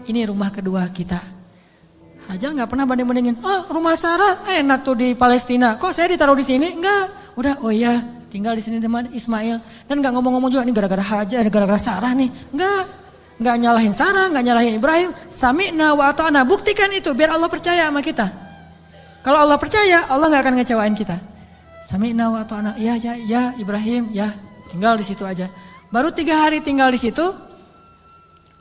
Ini rumah kedua kita. Hajar nggak pernah banding-bandingin. Rumah Sarah enak tuh di Palestina. Kok saya ditaruh di sini? Enggak. Udah, oh iya, tinggal di sini teman Ismail. Dan nggak ngomong-ngomong juga, ini gara-gara Hajar, gara-gara Sarah nih. Nggak nyalahin Sarah, nggak nyalahin Ibrahim. Sami'na wa ata'na. Buktikan itu, biar Allah percaya sama kita. Kalau Allah percaya, Allah nggak akan ngecewain kita. Sami'na wa ata'na. Ya Ibrahim, ya tinggal di situ aja. Baru 3 hari tinggal di situ,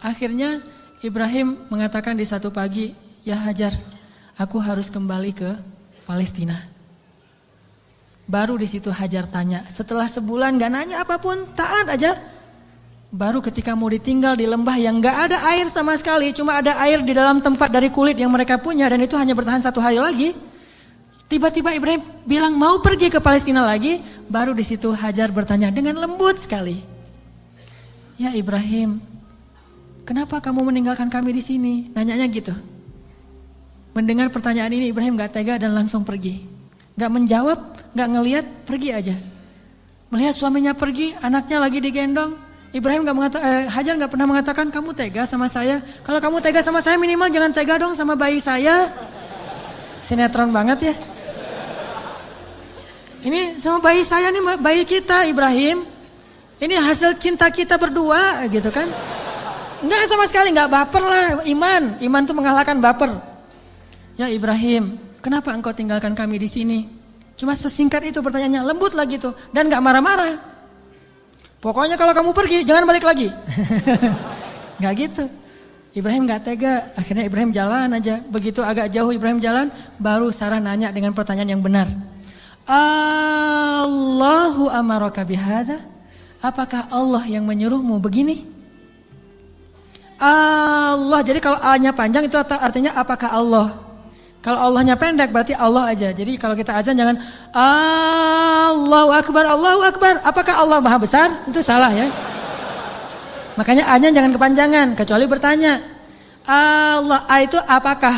akhirnya Ibrahim mengatakan di satu pagi, ya Hajar, aku harus kembali ke Palestina. Baru di situ Hajar tanya, setelah sebulan gak nanya apapun, taat aja. Baru ketika mau ditinggal di lembah yang gak ada air sama sekali, cuma ada air di dalam tempat dari kulit yang mereka punya, dan itu hanya bertahan 1 hari lagi. Tiba-tiba Ibrahim bilang mau pergi ke Palestina lagi. Baru di situ Hajar bertanya dengan lembut sekali, ya Ibrahim, kenapa kamu meninggalkan kami di sini? Nanyanya gitu. Mendengar pertanyaan ini Ibrahim gak tega dan langsung pergi. Gak menjawab, gak ngelihat, pergi aja. Melihat suaminya pergi, anaknya lagi digendong. Ibrahim Hajar gak pernah mengatakan kamu tega sama saya. Kalau kamu tega sama saya minimal jangan tega dong sama bayi saya. Sinetron banget ya. Ini sama bayi saya nih, bayi kita Ibrahim. Ini hasil cinta kita berdua gitu kan. Enggak sama sekali, enggak baper lah. Iman tuh mengalahkan baper. Ya Ibrahim, kenapa engkau tinggalkan kami di sini? Cuma sesingkat itu pertanyaannya, lembut lagi tuh, dan enggak marah-marah. Pokoknya kalau kamu pergi jangan balik lagi. Enggak gitu. Ibrahim enggak tega, akhirnya Ibrahim jalan aja. Begitu agak jauh Ibrahim jalan, baru Sarah nanya dengan pertanyaan yang benar. Allahu amaraka bihadza? Apakah Allah yang menyuruhmu begini? Allah, jadi kalau A-nya panjang itu artinya apakah Allah? Kalau Allahnya pendek berarti Allah aja. Jadi kalau kita azan jangan Allahu Akbar, Allahu Akbar. Apakah Allah Maha Besar? Itu salah ya. Makanya A-nya jangan kepanjangan, kecuali bertanya. Allah, A itu apakah?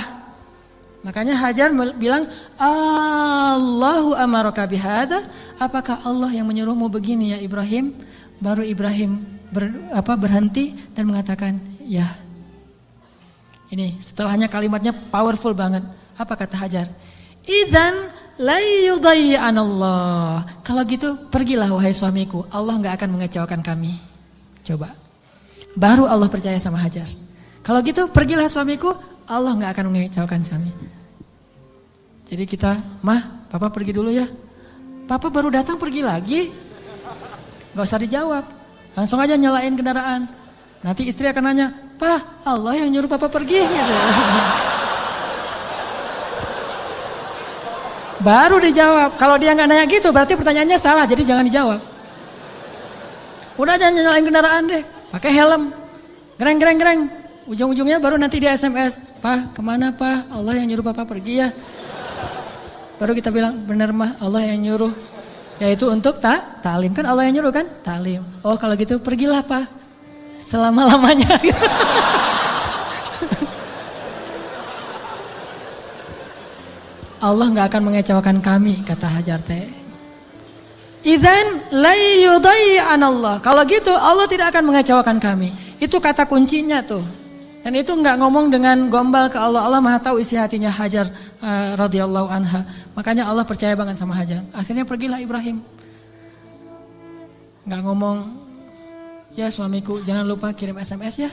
Makanya Hajar bilang Allahu amaraka bihadza? Apakah Allah yang menyuruhmu begini ya Ibrahim? Baru Ibrahim berhenti dan mengatakan ya. Ini setelahnya kalimatnya powerful banget. Apa kata Hajar? Idzan la yudayyi'anallah. Kalau gitu pergilah wahai suamiku, Allah gak akan mengecewakan kami. Coba. Baru Allah percaya sama Hajar. Kalau gitu pergilah suamiku, Allah gak akan mengecewakan kami. Jadi kita, Mah, Papa pergi dulu ya. Papa baru datang pergi lagi. Gak usah dijawab. Langsung aja nyalain kendaraan. Nanti istri akan nanya, Pak, Allah yang nyuruh Papa pergi gitu. Baru dijawab. Kalau dia nggak nanya gitu berarti pertanyaannya salah, jadi jangan dijawab. Udah jangan nyalain kendaraan deh, pakai helm, gereng. Ujung-ujungnya baru nanti dia SMS, Pak kemana Pak? Allah yang nyuruh Papa pergi ya. Baru kita bilang bener Mah, Allah yang nyuruh. Yaitu untuk ta'lim, kan Allah yang nyuruh kan? Ta'lim. Oh kalau gitu pergilah Pak, selama-lamanya. Allah gak akan mengecewakan kami, kata Hajar teh. Idzan la yudayyi'anallah. Kalau gitu Allah tidak akan mengecewakan kami. Itu kata kuncinya tuh. Dan itu gak ngomong dengan gombal ke Allah. Allah Maha tahu isi hatinya Hajar radhiyallahu anha. Makanya Allah percaya banget sama Hajar. Akhirnya pergilah Ibrahim. Gak ngomong, ya suamiku jangan lupa kirim SMS ya.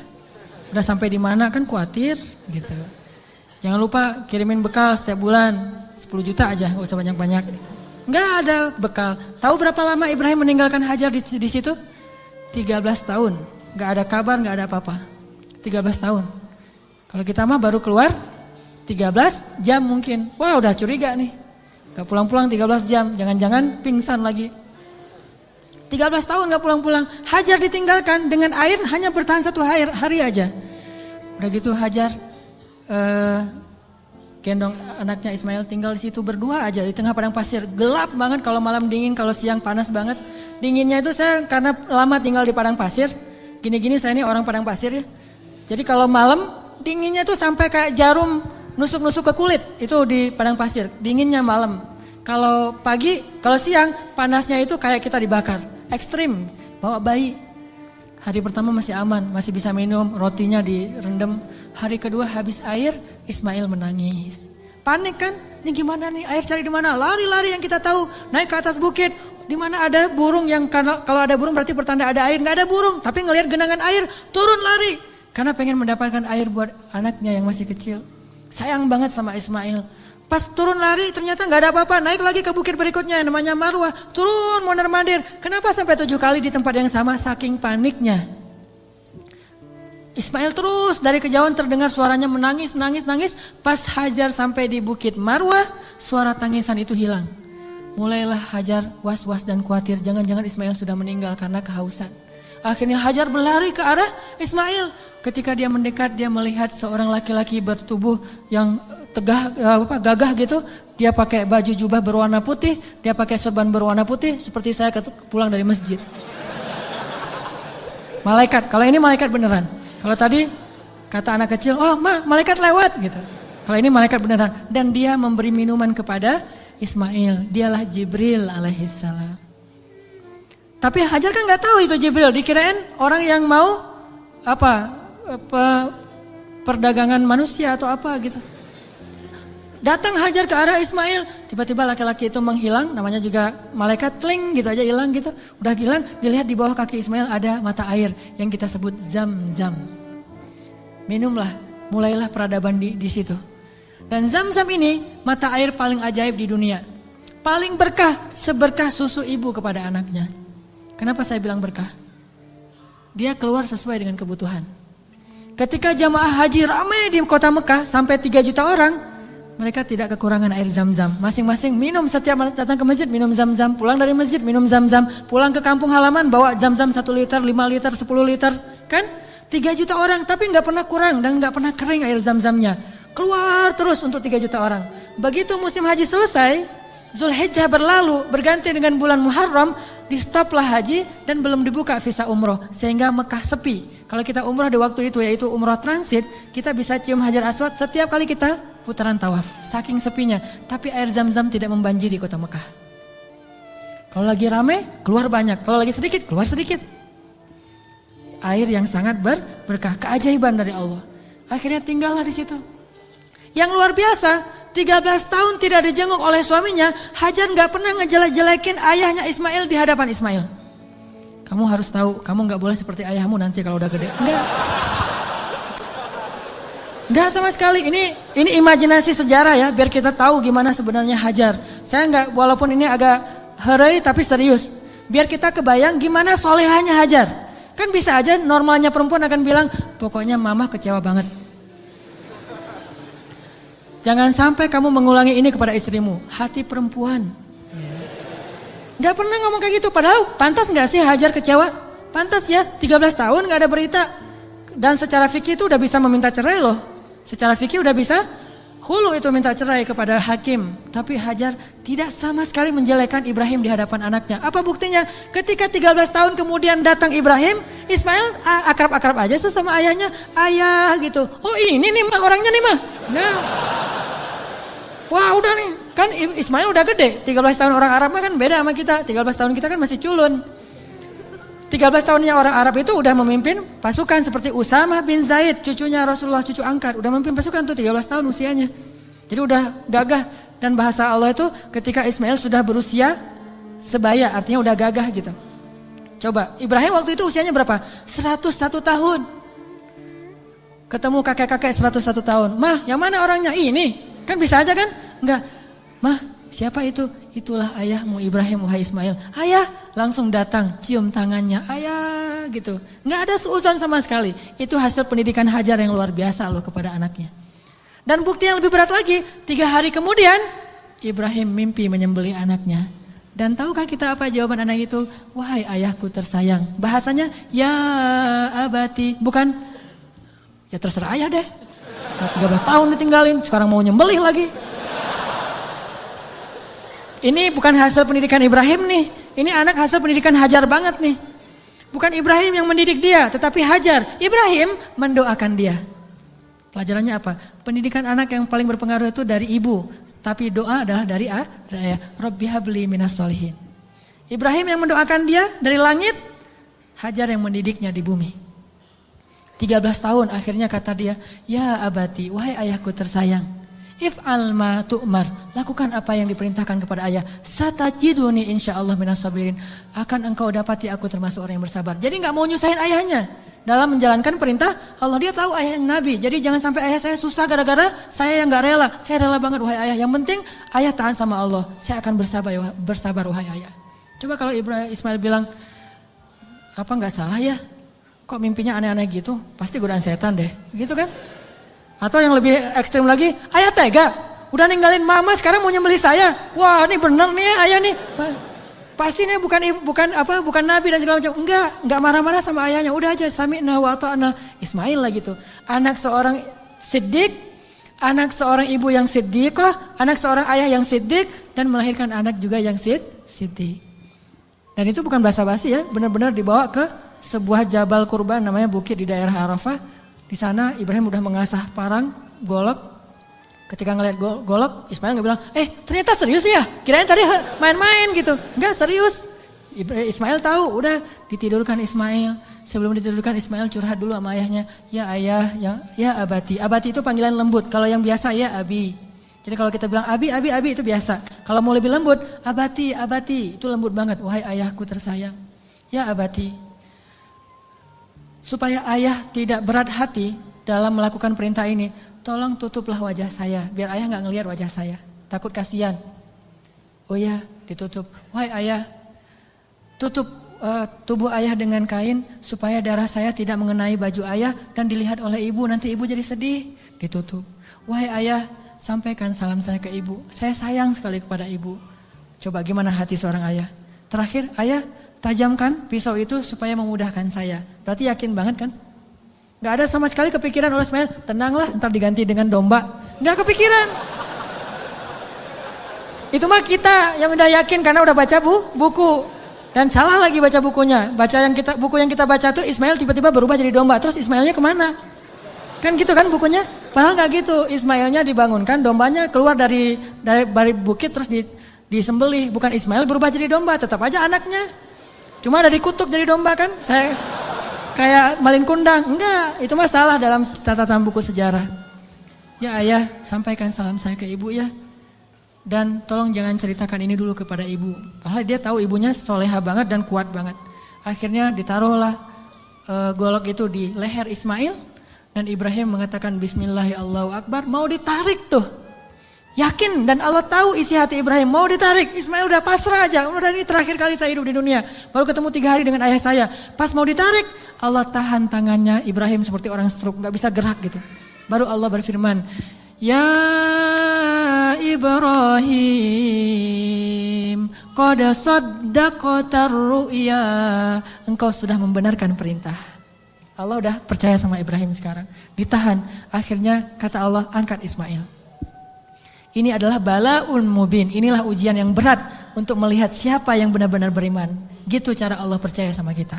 Udah sampai di mana kan khawatir gitu. Jangan lupa kirimin bekal setiap bulan 10 juta aja, gak usah banyak-banyak gitu. Gak ada bekal. Tahu berapa lama Ibrahim meninggalkan Hajar di situ? 13 tahun. Gak ada kabar, gak ada apa-apa. 13 tahun. Kalau kita mah baru keluar 13 jam mungkin. Wah udah curiga nih. Gak pulang-pulang 13 jam. Jangan-jangan pingsan lagi. 13 tahun gak pulang-pulang. Hajar ditinggalkan dengan air hanya bertahan 1 hari aja. Udah gitu Hajar gendong anaknya Ismail tinggal di situ berdua aja di tengah padang pasir. Gelap banget kalau malam dingin, kalau siang panas banget. Dinginnya itu saya karena lama tinggal di padang pasir. Gini-gini saya ini orang padang pasir ya. Jadi kalau malam dinginnya tuh sampai kayak jarum nusuk-nusuk ke kulit. Itu di padang pasir, dinginnya malam. Kalau pagi, kalau siang panasnya itu kayak kita dibakar. Ekstrim, bawa bayi. Hari pertama masih aman, masih bisa minum, rotinya direndam. Hari kedua habis air, Ismail menangis. Panik kan? Ini gimana nih? Air cari di mana? Lari-lari yang kita tahu, naik ke atas bukit. Di mana ada burung yang kalau ada burung berarti pertanda ada air. Nggak ada burung, tapi ngelihat genangan air, turun lari. Karena pengen mendapatkan air buat anaknya yang masih kecil. Sayang banget sama Ismail. Pas turun lari ternyata nggak ada apa-apa, naik lagi ke bukit berikutnya namanya Marwah, turun mondar-mandir. Kenapa sampai 7 kali di tempat yang sama? Saking paniknya. Ismail terus dari kejauhan terdengar suaranya menangis. Pas Hajar sampai di bukit Marwah, suara tangisan itu hilang. Mulailah Hajar was-was dan khawatir, jangan-jangan Ismail sudah meninggal karena kehausan. Akhirnya Hajar berlari ke arah Ismail. Ketika dia mendekat, dia melihat seorang laki-laki bertubuh yang gagah gitu. Dia pakai baju jubah berwarna putih, dia pakai sorban berwarna putih, seperti saya pulang dari masjid. Malaikat, kalau ini malaikat beneran. Kalau tadi kata anak kecil, oh malaikat lewat gitu. Kalau ini malaikat beneran. Dan dia memberi minuman kepada Ismail. Dialah Jibril alaihissalam. Tapi Hajar kan nggak tahu itu Jibril, dikirain orang yang mau perdagangan manusia atau apa gitu. Datang Hajar ke arah Ismail, tiba-tiba laki-laki itu menghilang, namanya juga malaikat, tling gitu aja hilang gitu. Udah hilang, dilihat di bawah kaki Ismail ada mata air yang kita sebut Zam-Zam. Minumlah, mulailah peradaban di situ. Dan Zam-Zam ini mata air paling ajaib di dunia. Paling berkah, seberkah susu ibu kepada anaknya. Kenapa saya bilang berkah? Dia keluar sesuai dengan kebutuhan. Ketika jamaah haji ramai di kota Mekah sampai 3 juta orang, mereka tidak kekurangan air Zam-Zam. Masing-masing minum, setiap datang ke masjid minum Zam-Zam, pulang dari masjid minum Zam-Zam, pulang ke kampung halaman bawa Zam-Zam 1 liter, 5 liter, 10 liter, kan? 3 juta orang, tapi nggak pernah kurang dan nggak pernah kering air Zam-Zamnya. Keluar terus untuk 3 juta orang. Begitu musim haji selesai, Zulhijjah berlalu, berganti dengan bulan Muharram, di stoplah haji dan belum dibuka visa umroh, sehingga Mekah sepi. Kalau kita umroh di waktu itu, yaitu umroh transit, kita bisa cium Hajar Aswad setiap kali kita putaran tawaf, saking sepinya. Tapi air Zam-Zam tidak membanjiri kota Mekah. Kalau lagi rame, keluar banyak. Kalau lagi sedikit, keluar sedikit. Air yang sangat berkah, keajaiban dari Allah. Akhirnya tinggallah di situ. Yang luar biasa, 13 tahun tidak dijenguk oleh suaminya, Hajar nggak pernah ngejelek-jelekin ayahnya Ismail di hadapan Ismail. Kamu harus tahu, kamu nggak boleh seperti ayahmu nanti kalau udah gede. Enggak sama sekali. Ini imajinasi sejarah ya, biar kita tahu gimana sebenarnya Hajar. Saya nggak, walaupun ini agak herai tapi serius. Biar kita kebayang gimana solehahnya Hajar. Kan bisa aja normalnya perempuan akan bilang, pokoknya mama kecewa banget. Jangan sampai kamu mengulangi ini kepada istrimu. Hati perempuan. Gak pernah ngomong kayak gitu. Padahal pantas gak sih Hajar kecewa? Pantas ya, 13 tahun gak ada berita. Dan secara fikih itu udah bisa meminta cerai loh. Secara fikih udah bisa khulu itu minta cerai kepada hakim. Tapi Hajar tidak sama sekali menjelekkan Ibrahim di hadapan anaknya. Apa buktinya? Ketika 13 tahun kemudian datang Ibrahim, Ismail akrab-akrab aja sama ayahnya. Ayah gitu. Oh ini nih mah orangnya nih mah. Nah. Wah udah nih, kan Ismail udah gede, 13 tahun orang Arab mah kan beda sama kita, 13 tahun kita kan masih culun. 13 tahunnya orang Arab itu udah memimpin pasukan seperti Usamah bin Zaid, cucunya Rasulullah, cucu angkat, udah memimpin pasukan tuh 13 tahun usianya. Jadi udah gagah, dan bahasa Allah itu ketika Ismail sudah berusia sebaya, artinya udah gagah gitu. Coba, Ibrahim waktu itu usianya berapa? 101 tahun. Ketemu kakek-kakek 101 tahun, mah yang mana orangnya? Ini. Kan bisa aja kan? Enggak. Mah, siapa itu? Itulah ayahmu Ibrahim, wahai Ismail. Ayah, langsung datang, cium tangannya. Ayah, gitu. Enggak ada seuzon sama sekali. Itu hasil pendidikan Hajar yang luar biasa loh kepada anaknya. Dan bukti yang lebih berat lagi, 3 hari kemudian Ibrahim mimpi menyembelih anaknya. Dan tahukah kita apa jawaban anak itu? Wahai ayahku tersayang. Bahasanya, ya abati. Bukan, ya terserah ayah deh. 13 tahun ditinggalin, sekarang mau nyembelih lagi. Ini bukan hasil pendidikan Ibrahim nih. Ini anak hasil pendidikan Hajar banget nih. Bukan Ibrahim yang mendidik dia, tetapi Hajar. Ibrahim mendoakan dia. Pelajarannya apa? Pendidikan anak yang paling berpengaruh itu dari ibu. Tapi doa adalah dari ayah. Rabbi habli minas solihin. Ibrahim yang mendoakan dia dari langit. Hajar yang mendidiknya di bumi. 13 tahun akhirnya kata dia, ya abati, wahai ayahku tersayang. If'al ma tu'mar. Lakukan apa yang diperintahkan kepada ayah. Satajiduni insyaallah minas sabirin. Akan engkau dapati aku termasuk orang yang bersabar. Jadi gak mau nyusahin ayahnya dalam menjalankan perintah Allah. Dia tahu ayah yang Nabi. Jadi jangan sampai ayah saya susah gara-gara saya yang gak rela. Saya rela banget wahai ayah. Yang penting ayah tahan sama Allah. Saya akan bersabar wahai ayah. Coba kalau Ismail bilang, apa gak salah ya? Kok mimpinya aneh-aneh gitu? Pasti godaan setan deh. Gitu kan? Atau yang lebih ekstrim lagi, ayah tega, udah ninggalin mama sekarang mau nyembelih saya. Wah, ini bener nih ya, ayah nih. Pasti nih bukan nabi dan segala macam. Enggak marah-marah sama ayahnya. Udah aja sami'na wa ata'na. Ismail lah gitu. Anak seorang siddiq, anak seorang ibu yang siddiqah, anak seorang ayah yang siddiq dan melahirkan anak juga yang siddiq. Dan itu bukan basa-basi ya, benar-benar dibawa ke sebuah jabal kurban namanya bukit di daerah Arafah. Di sana Ibrahim udah mengasah parang, golok. Ketika ngeliat golok, Ismail nggak bilang, ternyata serius ya? Kirain tadi main-main gitu. Enggak, serius. Ismail tahu, udah ditidurkan Ismail. Sebelum ditidurkan Ismail curhat dulu sama ayahnya. Ya ayah, ya abati. Abati itu panggilan lembut. Kalau yang biasa ya abi. Jadi kalau kita bilang abi itu biasa. Kalau mau lebih lembut, abati itu lembut banget. Wahai ayahku tersayang. Ya abati. Supaya ayah tidak berat hati dalam melakukan perintah ini, tolong tutuplah wajah saya, biar ayah gak ngelihat wajah saya. Takut kasihan. Oh ya, ditutup. Wahai ayah, tutup tubuh ayah dengan kain, supaya darah saya tidak mengenai baju ayah dan dilihat oleh ibu, nanti ibu jadi sedih. Ditutup. Wahai ayah, sampaikan salam saya ke ibu. Saya sayang sekali kepada ibu. Coba gimana hati seorang ayah. Terakhir, ayah, tajamkan pisau itu supaya memudahkan saya. Berarti yakin banget kan? Gak ada sama sekali kepikiran oleh Ismail, tenanglah ntar diganti dengan domba. Gak kepikiran. Itu mah kita yang udah yakin karena udah baca buku. Dan salah lagi baca bukunya. Buku yang kita baca tuh Ismail tiba-tiba berubah jadi domba. Terus Ismailnya kemana? Kan gitu kan bukunya? Padahal gak gitu. Ismailnya dibangunkan, dombanya keluar dari bukit terus disembelih. Bukan Ismail berubah jadi domba, tetap aja anaknya. Cuma ada dikutuk jadi domba kan? Saya kayak malin kundang. Enggak, itu mah salah dalam catatan buku sejarah. Ya ayah, sampaikan salam saya ke ibu ya. Dan tolong jangan ceritakan ini dulu kepada ibu. Padahal dia tahu ibunya soleha banget dan kuat banget. Akhirnya ditaruhlah golok itu di leher Ismail. Dan Ibrahim mengatakan Bismillahirrahmanirrahim. Mau ditarik tuh. Yakin dan Allah tahu isi hati Ibrahim, mau ditarik. Ismail udah pasrah aja, udah ini terakhir kali saya hidup di dunia. Baru ketemu 3 hari dengan ayah saya. Pas mau ditarik, Allah tahan tangannya Ibrahim seperti orang stroke, gak bisa gerak gitu. Baru Allah berfirman, Ya Ibrahim, qad saddaqtar ru'ya. Engkau sudah membenarkan perintah. Allah udah percaya sama Ibrahim sekarang. Ditahan, akhirnya kata Allah, angkat Ismail. Ini adalah balaun mubin, inilah ujian yang berat untuk melihat siapa yang benar-benar beriman. Gitu cara Allah percaya sama kita.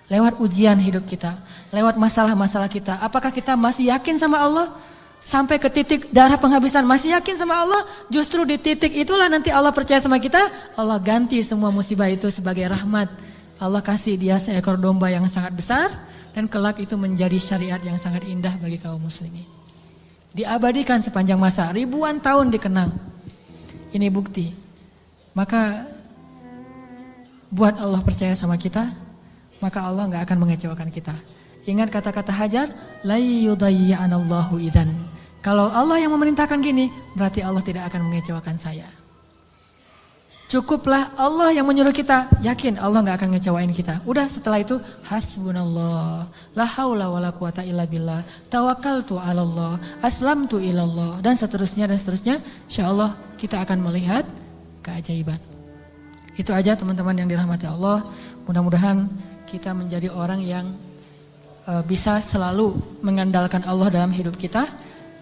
Lewat ujian hidup kita, lewat masalah-masalah kita. Apakah kita masih yakin sama Allah? Sampai ke titik darah penghabisan masih yakin sama Allah? Justru di titik itulah nanti Allah percaya sama kita. Allah ganti semua musibah itu sebagai rahmat. Allah kasih dia seekor domba yang sangat besar. Dan kelak itu menjadi syariat yang sangat indah bagi kaum muslimin. Diabadikan sepanjang masa, ribuan tahun dikenang. Ini bukti. Maka buat Allah percaya sama kita, maka Allah gak akan mengecewakan kita. Ingat kata-kata Hajar, la yudayyi'anallahu idzan. Kalau Allah yang memerintahkan gini, berarti Allah tidak akan mengecewakan saya. Cukuplah Allah yang menyuruh kita, yakin Allah gak akan ngecewain kita. Udah setelah itu hasbunallah, la haula wala quwata illa billah, tawakkaltu 'alallah, aslamtu ilallah, dan seterusnya. Insyaallah kita akan melihat keajaiban. Itu aja teman-teman yang dirahmati Allah. Mudah-mudahan kita menjadi orang yang bisa selalu mengandalkan Allah dalam hidup kita.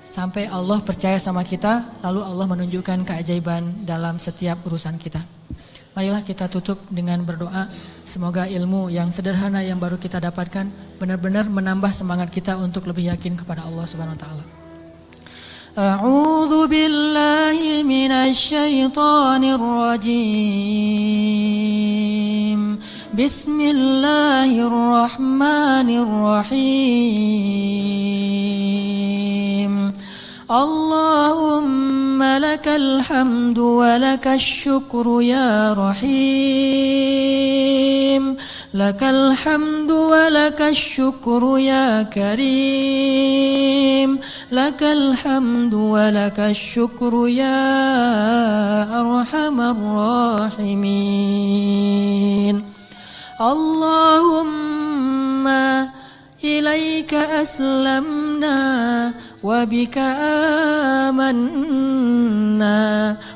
Sampai Allah percaya sama kita, lalu Allah menunjukkan keajaiban dalam setiap urusan kita. Marilah kita tutup dengan berdoa. Semoga ilmu yang sederhana yang baru kita dapatkan benar-benar menambah semangat kita untuk lebih yakin kepada Allah Subhanahu wa taala. A'udzu billahi minasy syaithanir rajim. Bismillahirrahmanirrahim. اللهم لك الحمد ولك الشكر يا رحيم لك الحمد ولك الشكر يا كريم لك الحمد ولك الشكر يا أرحم الراحمين اللهم إليك أسلمنا وبك آمنا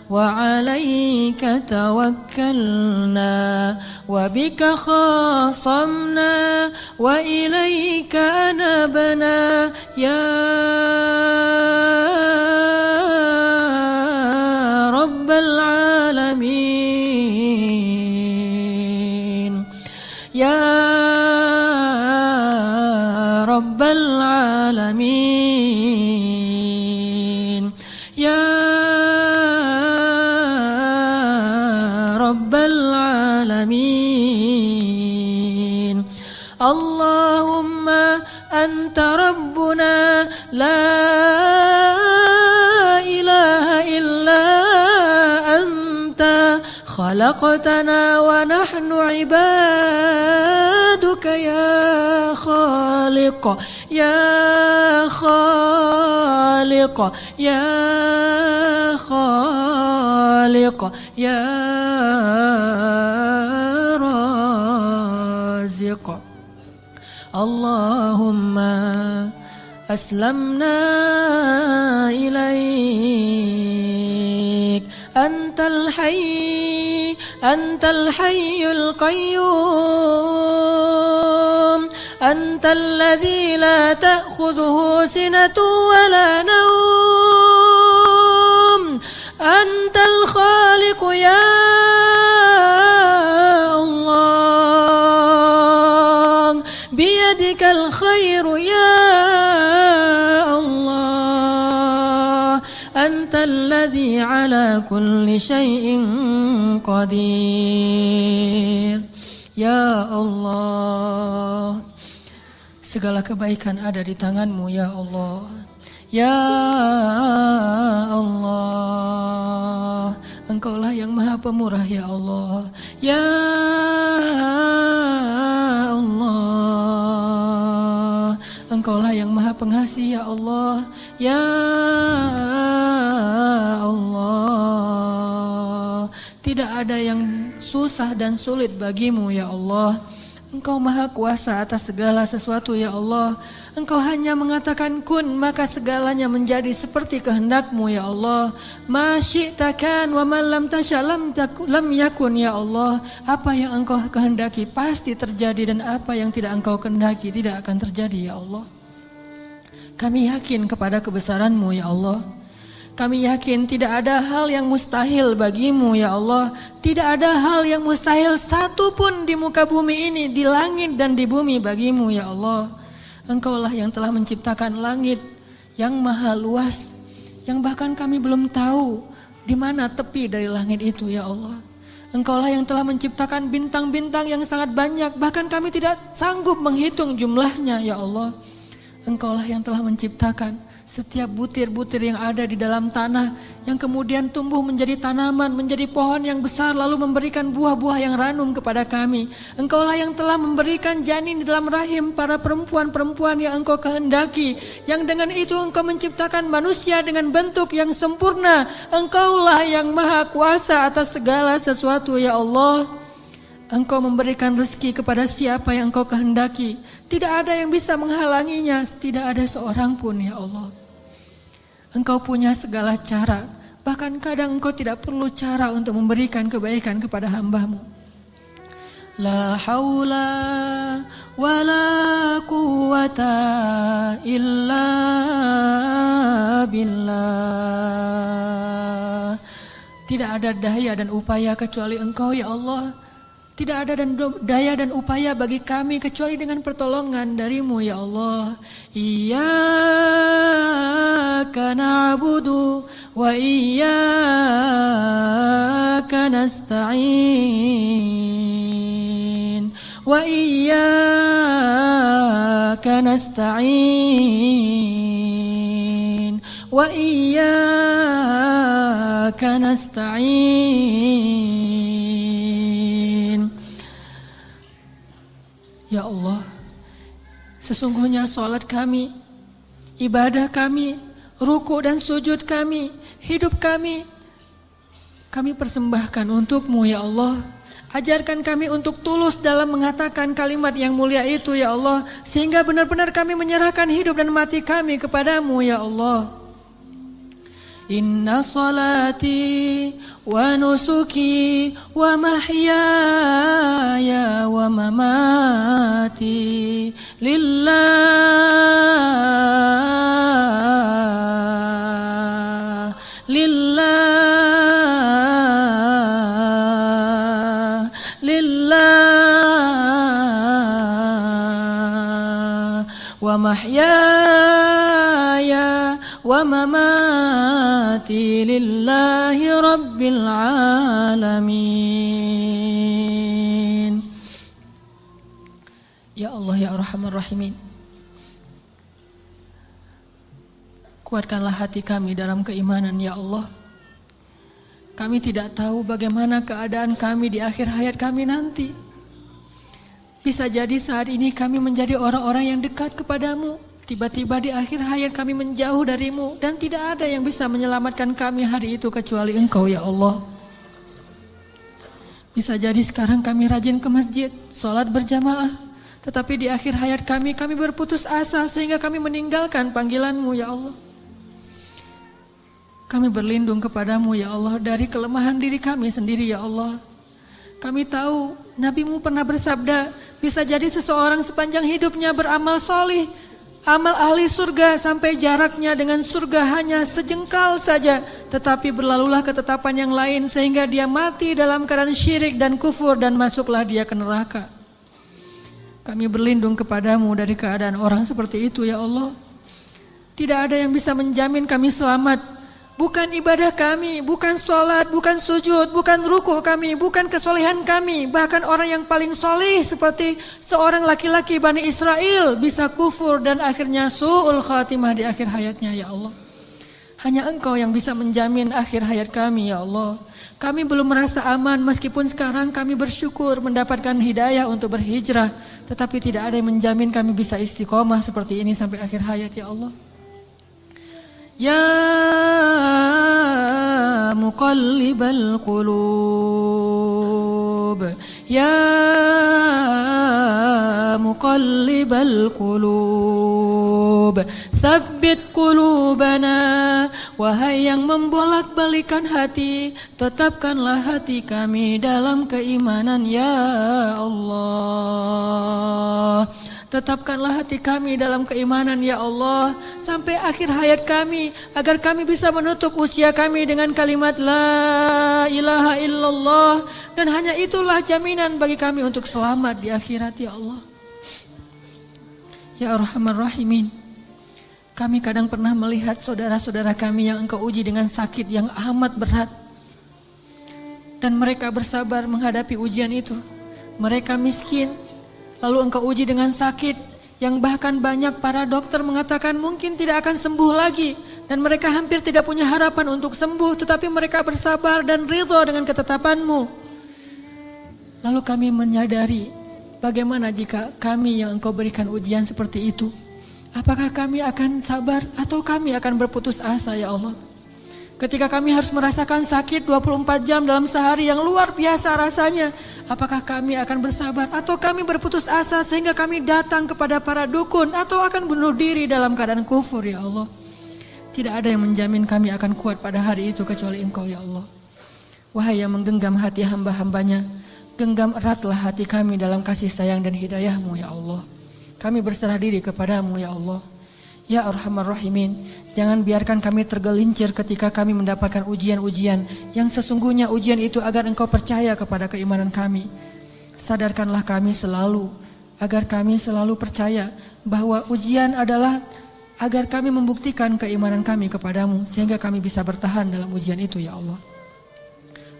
وعليك توكلنا وبك خاصمنا وإليك أنبنا يا رب العالمين يا رب العالمين يا رب العالمين اللهم أنت ربنا لا إله إلا أنت خلقتنا ونحن عبادك يا خالق يا خالق يا خالق يا رازق اللهم أسلمنا إليك أنت الحي القيوم أنت الذي لا تأخذه سنة ولا نوم أنت الخالق يا الله بيدك الخير يا الله أنت الذي على كل شيء قدير Ya Allah, segala kebaikan ada di tangan-Mu ya Allah. Ya Allah, Engkaulah yang maha pemurah ya Allah. Ya Allah, Engkaulah yang maha pengasih ya Allah. Ya Allah, tidak ada yang susah dan sulit bagimu ya Allah. Engkau maha kuasa atas segala sesuatu ya Allah. Engkau hanya mengatakan kun, maka segalanya menjadi seperti kehendak-Mu ya Allah. Ma syi'ta kan wa ma lam tasya lam yakun ya Allah. Apa yang Engkau kehendaki pasti terjadi, dan apa yang tidak Engkau kehendaki tidak akan terjadi ya Allah. Kami yakin kepada kebesaran-Mu ya Allah. Kami yakin tidak ada hal yang mustahil bagimu ya Allah. Tidak ada hal yang mustahil satupun di muka bumi ini, di langit dan di bumi bagimu ya Allah. Engkaulah yang telah menciptakan langit yang maha luas, yang bahkan kami belum tahu di mana tepi dari langit itu ya Allah. Engkaulah yang telah menciptakan bintang-bintang yang sangat banyak, bahkan kami tidak sanggup menghitung jumlahnya ya Allah. Engkaulah yang telah menciptakan setiap butir-butir yang ada di dalam tanah, yang kemudian tumbuh menjadi tanaman, menjadi pohon yang besar, lalu memberikan buah-buah yang ranum kepada kami. Engkaulah yang telah memberikan janin di dalam rahim para perempuan-perempuan yang Engkau kehendaki, yang dengan itu Engkau menciptakan manusia dengan bentuk yang sempurna. Engkaulah yang maha kuasa atas segala sesuatu ya Allah. Engkau memberikan rezeki kepada siapa yang Engkau kehendaki. Tidak ada yang bisa menghalanginya, tidak ada seorang pun ya Allah. Engkau punya segala cara, bahkan kadang Engkau tidak perlu cara untuk memberikan kebaikan kepada hamba-Mu. La haula wa la quwwata illa billah. Tidak ada daya dan upaya kecuali Engkau ya Allah. Tidak ada daya dan upaya bagi kami kecuali dengan pertolongan dari-Mu ya Allah. Iyyaka na'budu wa iyyaka nasta'in. Wa iyyaka nasta'in. وإياك نستعين. Ya Allah, sesungguhnya salat kami, ibadah kami, ruku dan sujud kami, hidup kami persembahkan untuk-Mu ya Allah. Ajarkan kami untuk tulus dalam mengatakan kalimat yang mulia itu ya Allah, sehingga benar-benar kami menyerahkan hidup dan mati kami kepadamu ya Allah. Inna salati wa nusuki wa mahyaya wa mamati lillah wa mahyaya wa mamati lillahi rabbil alamin. Ya Allah ya Arhamar Rahimin, kuatkanlah hati kami dalam keimanan ya Allah. Kami tidak tahu bagaimana keadaan kami di akhir hayat kami nanti. Bisa jadi saat ini kami menjadi orang-orang yang dekat kepadamu, tiba-tiba di akhir hayat kami menjauh darimu, dan tidak ada yang bisa menyelamatkan kami hari itu kecuali Engkau ya Allah. Bisa jadi sekarang kami rajin ke masjid, sholat berjamaah, tetapi di akhir hayat kami berputus asa sehingga kami meninggalkan panggilanmu ya Allah. Kami berlindung kepadamu ya Allah dari kelemahan diri kami sendiri ya Allah. Kami tahu Nabi-Mu pernah bersabda, bisa jadi seseorang sepanjang hidupnya beramal solih, amal ahli surga sampai jaraknya dengan surga hanya sejengkal saja, tetapi berlalulah ketetapan yang lain sehingga dia mati dalam keadaan syirik dan kufur dan masuklah dia ke neraka. Kami berlindung kepadamu dari keadaan orang seperti itu ya Allah. Tidak ada yang bisa menjamin kami selamat. Bukan ibadah kami, bukan sholat, bukan sujud, bukan rukuh kami, bukan kesolehan kami. Bahkan orang yang paling soleh seperti seorang laki-laki Bani Israel bisa kufur dan akhirnya su'ul khatimah di akhir hayatnya ya Allah. Hanya Engkau yang bisa menjamin akhir hayat kami ya Allah. Kami belum merasa aman meskipun sekarang kami bersyukur mendapatkan hidayah untuk berhijrah. Tetapi tidak ada yang menjamin kami bisa istiqomah seperti ini sampai akhir hayat ya Allah. Ya muqallibal qulub, ya muqallibal qulub, tsabbit qulubana. Wahai yang membolak-balikan hati, tetapkanlah hati kami dalam keimanan ya Allah. Tetapkanlah hati kami dalam keimanan ya Allah sampai akhir hayat kami, agar kami bisa menutup usia kami dengan kalimat la ilaha illallah, dan hanya itulah jaminan bagi kami untuk selamat di akhirat ya Allah. Ya Arhamar Rahimin, kami kadang pernah melihat saudara-saudara kami yang Engkau uji dengan sakit yang amat berat, dan mereka bersabar menghadapi ujian itu. Mereka miskin, lalu Engkau uji dengan sakit yang bahkan banyak para dokter mengatakan mungkin tidak akan sembuh lagi, dan mereka hampir tidak punya harapan untuk sembuh, tetapi mereka bersabar dan ridha dengan ketetapan-Mu. Lalu kami menyadari, bagaimana jika kami yang Engkau berikan ujian seperti itu? Apakah kami akan sabar atau kami akan berputus asa ya Allah? Ketika kami harus merasakan sakit 24 jam dalam sehari yang luar biasa rasanya, apakah kami akan bersabar atau kami berputus asa sehingga kami datang kepada para dukun atau akan bunuh diri dalam keadaan kufur ya Allah? Tidak ada yang menjamin kami akan kuat pada hari itu kecuali Engkau ya Allah. Wahai yang menggenggam hati hamba-hambanya, genggam eratlah hati kami dalam kasih sayang dan hidayah-Mu ya Allah. Kami berserah diri kepadamu ya Allah. Ya Arhamar Rahimin, jangan biarkan kami tergelincir ketika kami mendapatkan ujian-ujian yang sesungguhnya ujian itu agar Engkau percaya kepada keimanan kami. Sadarkanlah kami selalu, agar kami selalu percaya bahwa ujian adalah agar kami membuktikan keimanan kami kepadamu, sehingga kami bisa bertahan dalam ujian itu ya Allah.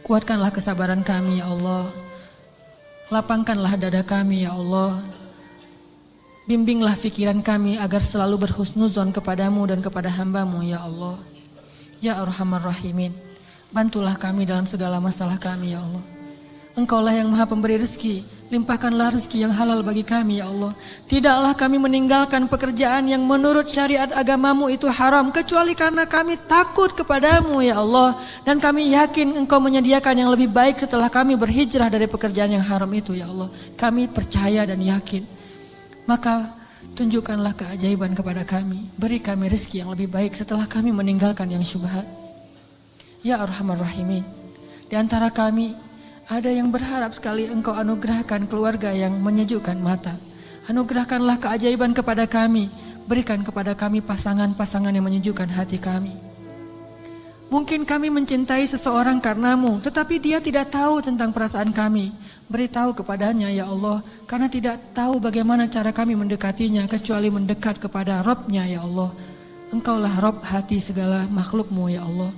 Kuatkanlah kesabaran kami ya Allah. Lapangkanlah dada kami ya Allah. Bimbinglah pikiran kami agar selalu berhusnuzon kepadamu dan kepada hambamu ya Allah. Ya Arhamar Rahimin, bantulah kami dalam segala masalah kami ya Allah. Engkaulah yang maha pemberi rezeki, limpahkanlah rezeki yang halal bagi kami ya Allah. Tidaklah kami meninggalkan pekerjaan yang menurut syariat agamamu itu haram, kecuali karena kami takut kepadamu ya Allah. Dan kami yakin engkau menyediakan yang lebih baik setelah kami berhijrah dari pekerjaan yang haram itu ya Allah. Kami percaya dan yakin. Maka tunjukkanlah keajaiban kepada kami, beri kami rezeki yang lebih baik setelah kami meninggalkan yang syubhat. Ya Arhamar Rahimin, di antara kami ada yang berharap sekali engkau anugerahkan keluarga yang menyejukkan mata. Anugerahkanlah keajaiban kepada kami, berikan kepada kami pasangan-pasangan yang menyejukkan hati kami. Mungkin kami mencintai seseorang karenamu, tetapi dia tidak tahu tentang perasaan kami. Beritahu kepadanya ya Allah, karena tidak tahu bagaimana cara kami mendekatinya kecuali mendekat kepada Rabb-Nya ya Allah. Engkaulah Rabb hati segala makhlukmu ya Allah.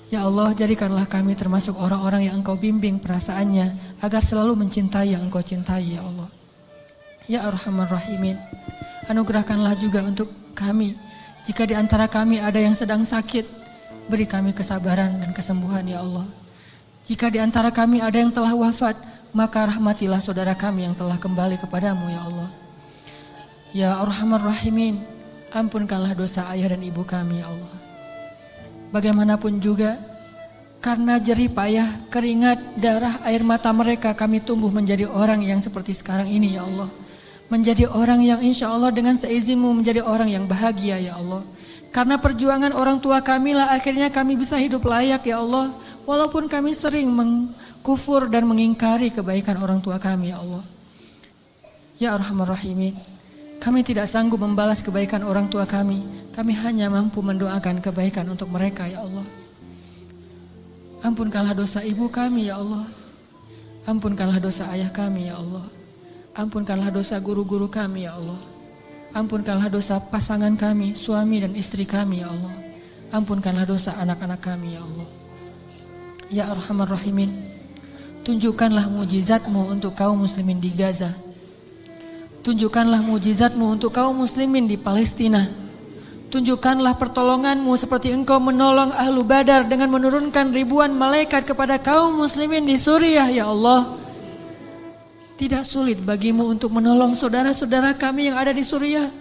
Ya Allah, jadikanlah kami termasuk orang-orang yang engkau bimbing perasaannya agar selalu mencintai yang engkau cintai ya Allah. Ya Arhamar Rahimin, anugerahkanlah juga untuk kami. Jika di antara kami ada yang sedang sakit, beri kami kesabaran dan kesembuhan ya Allah. Jika di antara kami ada yang telah wafat, maka rahmatilah saudara kami yang telah kembali kepadamu ya Allah. Ya Arhamar Rahimin, ampunkanlah dosa ayah dan ibu kami ya Allah. Bagaimanapun juga, karena jerih payah, keringat, darah, air mata mereka kami tumbuh menjadi orang yang seperti sekarang ini ya Allah. Menjadi orang yang insya Allah dengan seizinmu menjadi orang yang bahagia ya Allah. Karena perjuangan orang tua kami lah akhirnya kami bisa hidup layak ya Allah. Walaupun kami sering mengkufur dan mengingkari kebaikan orang tua kami ya Allah. Ya Arhamar Rahimin, kami tidak sanggup membalas kebaikan orang tua kami. Kami hanya mampu mendoakan kebaikan untuk mereka ya Allah. Ampunkanlah dosa ibu kami ya Allah. Ampunkanlah dosa ayah kami ya Allah. Ampunkanlah dosa guru-guru kami ya Allah. Ampunkanlah dosa pasangan kami, suami dan istri kami ya Allah. Ampunkanlah dosa anak-anak kami ya Allah. Ya Arhamar Rahimin, tunjukkanlah mujizat-Mu untuk kaum muslimin di Gaza. Tunjukkanlah mujizat-Mu untuk kaum muslimin di Palestina. Tunjukkanlah pertolongan-Mu seperti Engkau menolong Ahlu Badar dengan menurunkan ribuan malaikat kepada kaum muslimin di Suriah ya Allah. Tidak sulit bagimu untuk menolong saudara-saudara kami yang ada di Suriah.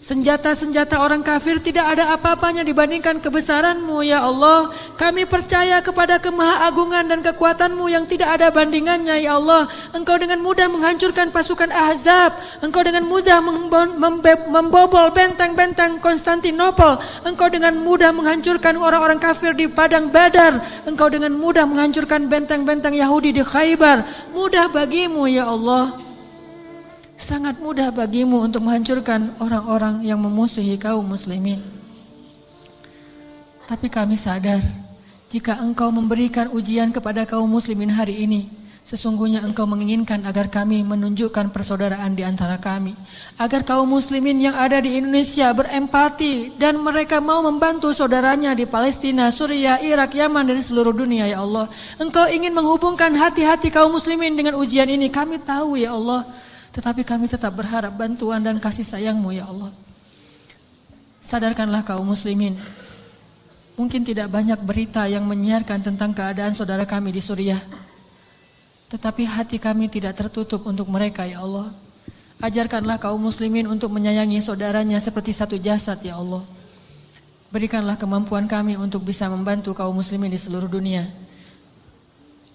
Senjata-senjata orang kafir tidak ada apa-apanya dibandingkan kebesaran-Mu ya Allah. Kami percaya kepada kemahaagungan dan kekuatan-Mu yang tidak ada bandingannya ya Allah. Engkau dengan mudah menghancurkan pasukan Ahzab. Engkau dengan mudah membobol benteng-benteng Konstantinopel. Engkau dengan mudah menghancurkan orang-orang kafir di padang Badar. Engkau dengan mudah menghancurkan benteng-benteng Yahudi di Khaybar. Mudah bagimu ya Allah. Sangat mudah bagimu untuk menghancurkan orang-orang yang memusuhi kaum muslimin. Tapi kami sadar, jika Engkau memberikan ujian kepada kaum muslimin hari ini, sesungguhnya Engkau menginginkan agar kami menunjukkan persaudaraan di antara kami. Agar kaum muslimin yang ada di Indonesia berempati dan mereka mau membantu saudaranya di Palestina, Suriah, Irak, Yaman, dan di seluruh dunia ya Allah. Engkau ingin menghubungkan hati-hati kaum muslimin dengan ujian ini. Kami tahu ya Allah. Tetapi kami tetap berharap bantuan dan kasih sayang-Mu ya Allah. Sadarkanlah kaum muslimin. Mungkin tidak banyak berita yang menyiarkan tentang keadaan saudara kami di Suriah. Tetapi hati kami tidak tertutup untuk mereka ya Allah. Ajarkanlah kaum muslimin untuk menyayangi saudaranya seperti satu jasad ya Allah. Berikanlah kemampuan kami untuk bisa membantu kaum muslimin di seluruh dunia.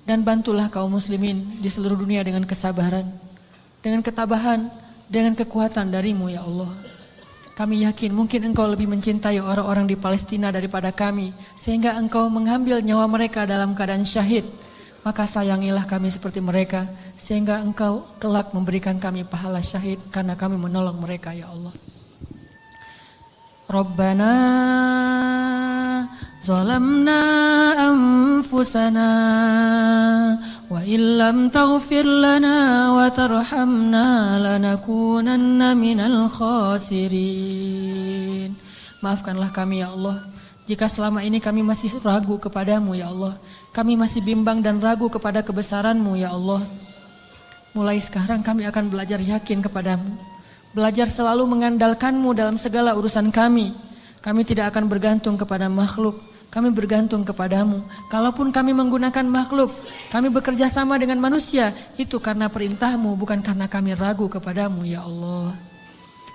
Dan bantulah kaum muslimin di seluruh dunia dengan kesabaran, dengan ketabahan, dengan kekuatan dari-Mu ya Allah. Kami yakin mungkin Engkau lebih mencintai orang-orang di Palestina daripada kami, sehingga Engkau mengambil nyawa mereka dalam keadaan syahid. Maka sayangilah kami seperti mereka, sehingga Engkau kelak memberikan kami pahala syahid karena kami menolong mereka ya Allah. Rabbana zalamna anfusana wa illam taghfir lana wa tarhamna lanakunanna minal khasirin. Maafkanlah kami ya Allah, jika selama ini kami masih ragu kepadamu ya Allah. Kami masih bimbang dan ragu kepada kebesaran-Mu ya Allah. Mulai sekarang kami akan belajar yakin kepadamu. Belajar selalu mengandalkan-Mu dalam segala urusan kami. Kami tidak akan bergantung kepada makhluk. Kami bergantung kepadamu. Kalaupun kami menggunakan makhluk, kami bekerja sama dengan manusia, itu karena perintahmu, bukan karena kami ragu kepadamu, ya Allah.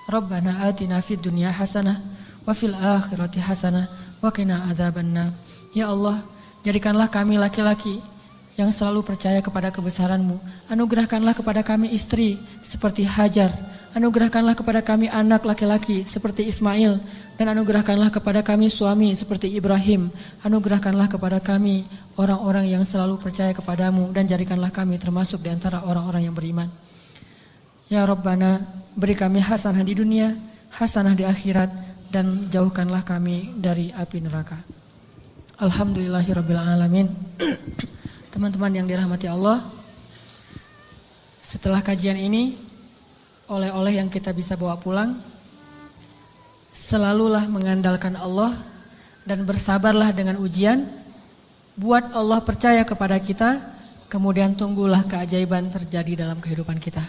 Rabbana atina fid dunya hasanah, wa fil akhirati hasanah, wa qina adzabannar. Ya Allah, jadikanlah kami laki-laki yang selalu percaya kepada kebesaran-Mu. Anugerahkanlah kepada kami istri seperti Hajar. Anugerahkanlah kepada kami anak laki-laki seperti Ismail. Dan anugerahkanlah kepada kami suami seperti Ibrahim. Anugerahkanlah kepada kami orang-orang yang selalu percaya kepadamu. Dan jadikanlah kami termasuk di antara orang-orang yang beriman. Ya Rabbana, beri kami hasanah di dunia, hasanah di akhirat, dan jauhkanlah kami dari api neraka. Alhamdulillahirrabbilalamin. Teman-teman yang dirahmati Allah, setelah kajian ini, oleh-oleh yang kita bisa bawa pulang, selalulah mengandalkan Allah dan bersabarlah dengan ujian. Buat Allah percaya kepada kita, kemudian tunggulah keajaiban terjadi dalam kehidupan kita.